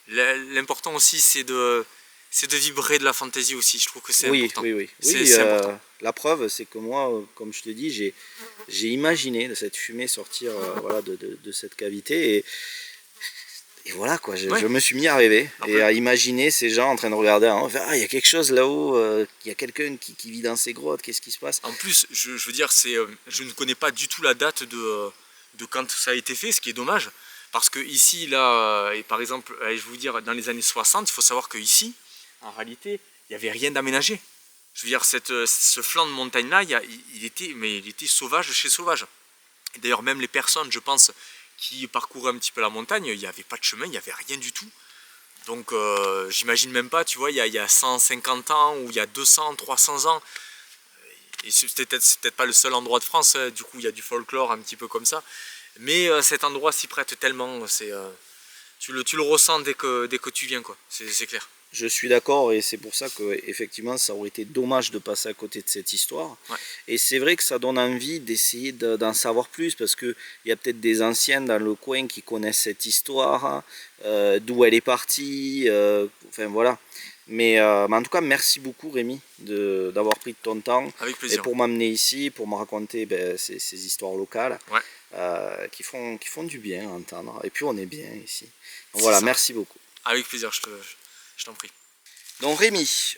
Speaker 4: L'important aussi, c'est de vibrer de la fantaisie aussi. Je trouve que c'est important.
Speaker 1: Oui.
Speaker 4: C'est important.
Speaker 1: La preuve, c'est que moi, comme je te dis, j'ai imaginé de cette fumée sortir voilà, de cette cavité et voilà quoi. Je me suis mis à rêver et à imaginer ces gens en train de regarder en haut, faire, ah, il y a quelque chose là-haut, il y a quelqu'un qui vit dans ces grottes, qu'est-ce qui se passe?
Speaker 4: En plus, je veux dire, je ne connais pas du tout la date de quand ça a été fait, ce qui est dommage. Parce que ici, là, et par exemple, je vais vous dire, dans les années 60, il faut savoir qu'ici, en réalité, il n'y avait rien d'aménagé. Je veux dire, ce flanc de montagne-là, il était sauvage chez sauvage. Et d'ailleurs, même les personnes, je pense, qui parcouraient un petit peu la montagne, il n'y avait pas de chemin, il n'y avait rien du tout. Donc, j'imagine même pas, tu vois, il y a 150 ans, ou il y a 200, 300 ans, et c'est peut-être pas le seul endroit de France, hein, du coup, il y a du folklore un petit peu comme ça. Mais cet endroit s'y prête tellement, tu le ressens dès que tu viens, quoi. C'est clair.
Speaker 1: Je suis d'accord et c'est pour ça que effectivement ça aurait été dommage de passer à côté de cette histoire.
Speaker 4: Ouais.
Speaker 1: Et c'est vrai que ça donne envie d'essayer d'en savoir plus parce qu'il y a peut-être des anciens dans le coin qui connaissent cette histoire, d'où elle est partie, enfin voilà. Mais en tout cas, merci beaucoup Rémi d'avoir pris de ton temps
Speaker 4: Avec plaisir.
Speaker 1: et pour m'amener ici, pour me raconter ces histoires locales
Speaker 4: Ouais.
Speaker 1: qui font du bien à entendre. Et puis on est bien ici. Donc voilà, merci beaucoup.
Speaker 4: Avec plaisir, je t'en prie.
Speaker 1: Donc Rémi,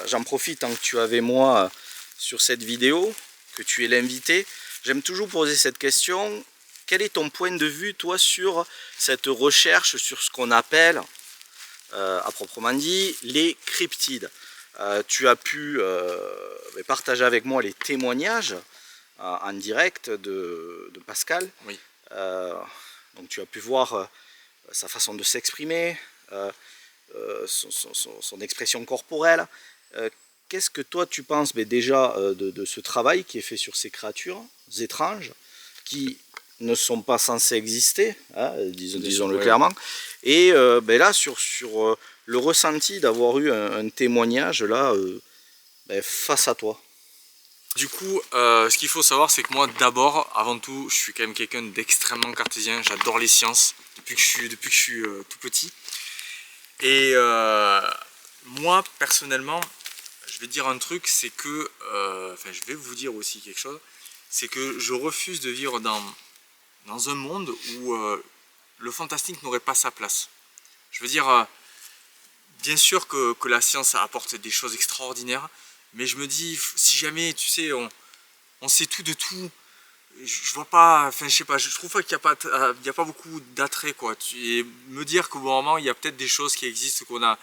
Speaker 1: j'en profite tant que tu es avec moi sur cette vidéo, que tu es l'invité. J'aime toujours poser cette question. Quel est ton point de vue, toi, sur cette recherche, sur ce qu'on appelle, à proprement dit, les cryptides? Tu as pu partager avec moi les témoignages en direct de Pascal.
Speaker 4: Oui.
Speaker 1: Donc tu as pu voir sa façon de s'exprimer, son expression corporelle. Qu'est-ce que toi tu penses déjà de ce travail qui est fait sur ces créatures étranges qui ne sont pas censées exister, hein, disons-le clairement, et là sur le ressenti d'avoir eu un témoignage là face à toi?
Speaker 4: Du coup, ce qu'il faut savoir, c'est que moi, d'abord, avant tout, je suis quand même quelqu'un d'extrêmement cartésien. J'adore les sciences depuis que je suis tout petit. Et moi, personnellement, je vais dire un truc, c'est que, je vais vous dire aussi quelque chose, c'est que je refuse de vivre dans un monde où le fantastique n'aurait pas sa place. Je veux dire, bien sûr que la science apporte des choses extraordinaires, mais je me dis, si jamais, tu sais, on sait tout de tout, je vois pas, enfin je sais pas, je trouve pas qu'il n'y a pas beaucoup d'attrait, quoi. Et me dire qu'au bon moment, il y a peut-être des choses qui existent qu'on n'a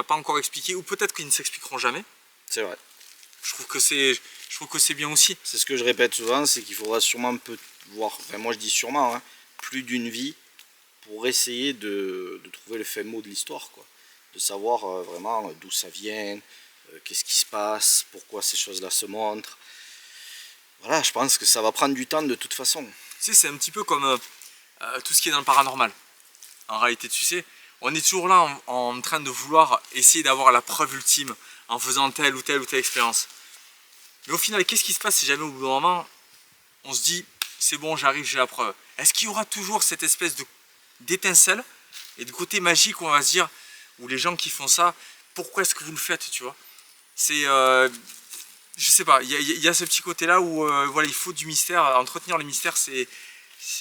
Speaker 4: pas encore expliquées, ou peut-être qu'ils ne s'expliqueront jamais.
Speaker 1: C'est vrai.
Speaker 4: Je trouve que c'est bien aussi.
Speaker 1: C'est ce que je répète souvent, c'est qu'il faudra sûrement voir, enfin moi je dis sûrement, hein, plus d'une vie pour essayer de trouver le fin mot de l'histoire, quoi. De savoir vraiment d'où ça vient, qu'est-ce qui se passe, pourquoi ces choses-là se montrent. Voilà, je pense que ça va prendre du temps de toute façon.
Speaker 4: Tu sais, c'est un petit peu comme tout ce qui est dans le paranormal. En réalité, tu sais, on est toujours là en train de vouloir essayer d'avoir la preuve ultime en faisant telle ou telle expérience. Mais au final, qu'est-ce qui se passe si jamais au bout d'un moment, on se dit, c'est bon, j'arrive, j'ai la preuve? Est-ce qu'il y aura toujours cette espèce d'étincelle et de côté magique où on va se dire, où les gens qui font ça, pourquoi est-ce que vous le faites, tu vois? C'est, je sais pas, il y a ce petit côté-là où voilà, il faut du mystère. Entretenir le mystère, c'est,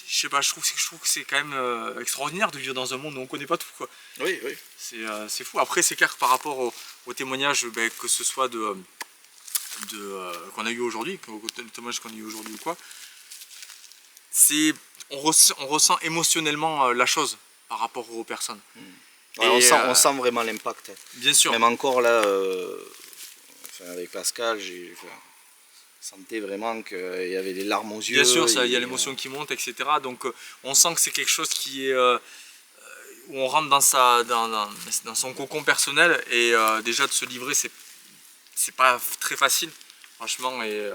Speaker 4: je sais pas, je trouve que c'est quand même extraordinaire de vivre dans un monde où on connaît pas tout, quoi.
Speaker 1: Oui, oui.
Speaker 4: C'est fou. Après, c'est clair que par rapport au témoignage, que ce soit qu'on a eu aujourd'hui, le témoignage qu'on a eu aujourd'hui ou quoi, on ressent émotionnellement la chose par rapport aux personnes.
Speaker 1: Ouais, on sent vraiment l'impact.
Speaker 4: Bien sûr.
Speaker 1: Même encore là, avec Pascal, j'ai sentais vraiment qu'il y avait des larmes aux yeux.
Speaker 4: Bien sûr, il y a l'émotion qui monte, etc. Donc on sent que c'est quelque chose qui est où on rentre dans son cocon personnel, et déjà de se livrer, c'est pas très facile, franchement. Et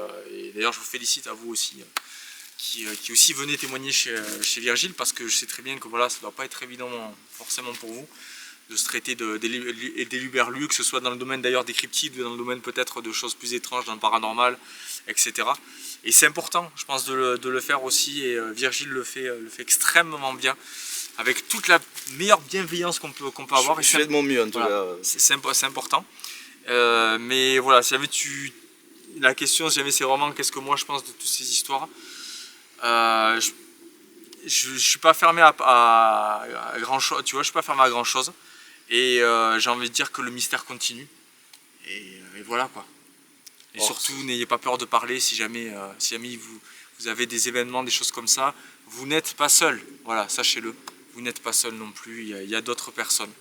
Speaker 4: d'ailleurs, je vous félicite à vous aussi, qui aussi venez témoigner chez Virgile, parce que je sais très bien que voilà, ça doit pas être évident forcément pour vous de se traiter des luberlus, que ce soit dans le domaine d'ailleurs des cryptides, ou dans le domaine peut-être de choses plus étranges, dans le paranormal, etc. Et c'est important, je pense, de le faire aussi, et Virgile le fait extrêmement bien, avec toute la meilleure bienveillance qu'on peut avoir.
Speaker 1: Je fais de mon mieux en tout cas.
Speaker 4: C'est important. Mais voilà, si jamais la question, si jamais c'est vraiment qu'est-ce que moi je pense de toutes ces histoires, je suis pas fermé à grand chose, tu vois, je suis pas fermé à grand chose, et j'ai envie de dire que le mystère continue, et voilà, quoi. Et surtout, n'ayez pas peur de parler si jamais vous avez des événements, des choses comme ça. Vous n'êtes pas seul, voilà, sachez-le, vous n'êtes pas seul non plus, il y a d'autres personnes,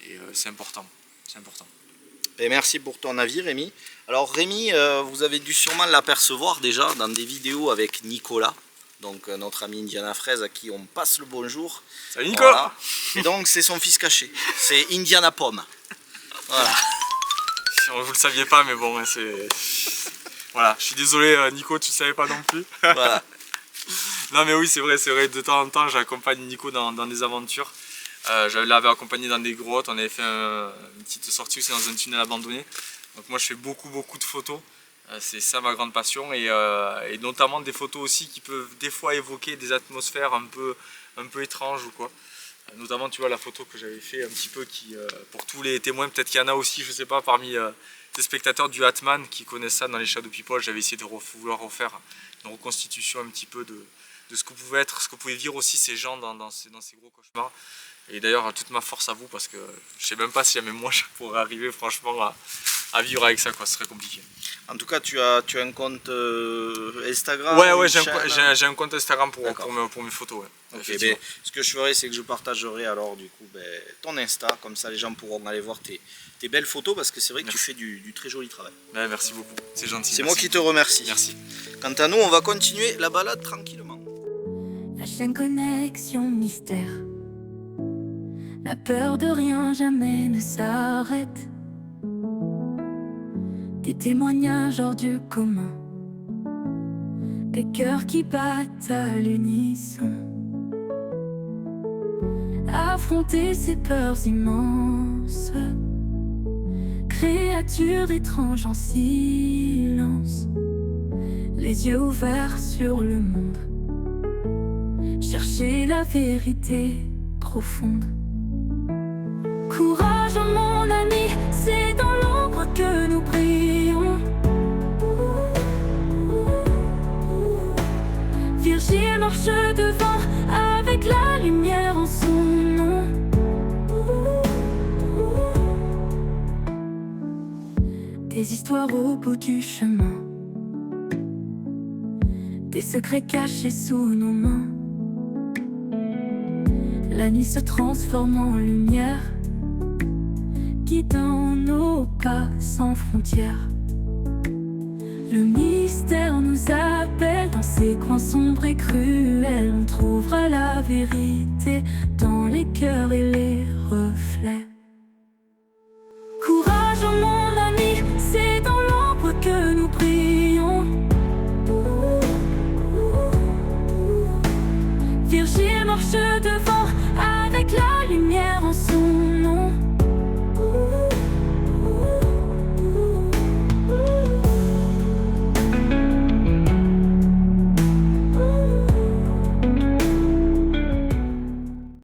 Speaker 4: et c'est important, c'est important.
Speaker 1: Et merci pour ton avis, Rémi. Alors Rémi, vous avez dû sûrement l'apercevoir déjà dans des vidéos avec Nicolas, donc notre ami Indiana Fraise, à qui on passe le bonjour.
Speaker 4: Salut Nicolas.
Speaker 1: Voilà. Et donc c'est son fils caché, c'est Indiana Pomme. Voilà.
Speaker 4: Vous le saviez pas, mais bon, c'est... Voilà, je suis désolé Nico, tu ne savais pas non plus.
Speaker 1: Voilà.
Speaker 4: Non mais oui, c'est vrai, de temps en temps j'accompagne Nico dans des aventures. Je l'avais accompagné dans des grottes, on avait fait une petite sortie aussi dans un tunnel abandonné. Donc moi je fais beaucoup de photos, c'est ça ma grande passion et notamment des photos aussi qui peuvent des fois évoquer des atmosphères un peu étranges ou quoi. Notamment tu vois la photo que j'avais fait un petit peu qui, pour tous les témoins, peut-être qu'il y en a aussi, je sais pas, parmi les spectateurs du Hatman qui connaissent ça dans les Shadow People, j'avais essayé de vouloir refaire une reconstitution un petit peu de ce que pouvait être, ce que pouvaient vivre aussi ces gens dans ces gros cauchemars. Et d'ailleurs toute ma force à vous parce que je sais même pas si même moi je pourrais arriver franchement à vivre avec ça quoi, ce serait compliqué.
Speaker 1: En tout cas, tu as un compte Instagram?
Speaker 4: Ouais, j'ai un compte Instagram pour mes photos. Ouais,
Speaker 1: okay, ben, ce que je ferai, c'est que je partagerai alors du coup ton Insta, comme ça les gens pourront aller voir tes belles photos parce que c'est vrai que tu fais du très joli travail.
Speaker 4: Ouais, merci beaucoup, c'est gentil.
Speaker 1: C'est moi qui te remercie.
Speaker 4: Merci.
Speaker 1: Quant à nous, on va continuer la balade tranquillement.
Speaker 2: La chaîne Connexion Mystère. La peur de rien jamais ne s'arrête. Des témoignages hors du commun, des cœurs qui battent à l'unisson. Affronter ces peurs immenses, créatures étranges en silence, les yeux ouverts sur le monde, chercher la vérité profonde. Courage mon ami, c'est dans l'ombre que nous brillons. Virgile marche devant avec la lumière en son nom. Des histoires au bout du chemin, des secrets cachés sous nos mains. La nuit se transforme en lumière, guidant nos pas sans frontières. Le mystère nous appelle dans ces coins sombres et cruels. On trouvera la vérité dans les cœurs et les reflets. Courage mon ami, c'est dans l'ombre que nous brillons. Virgile marche devant.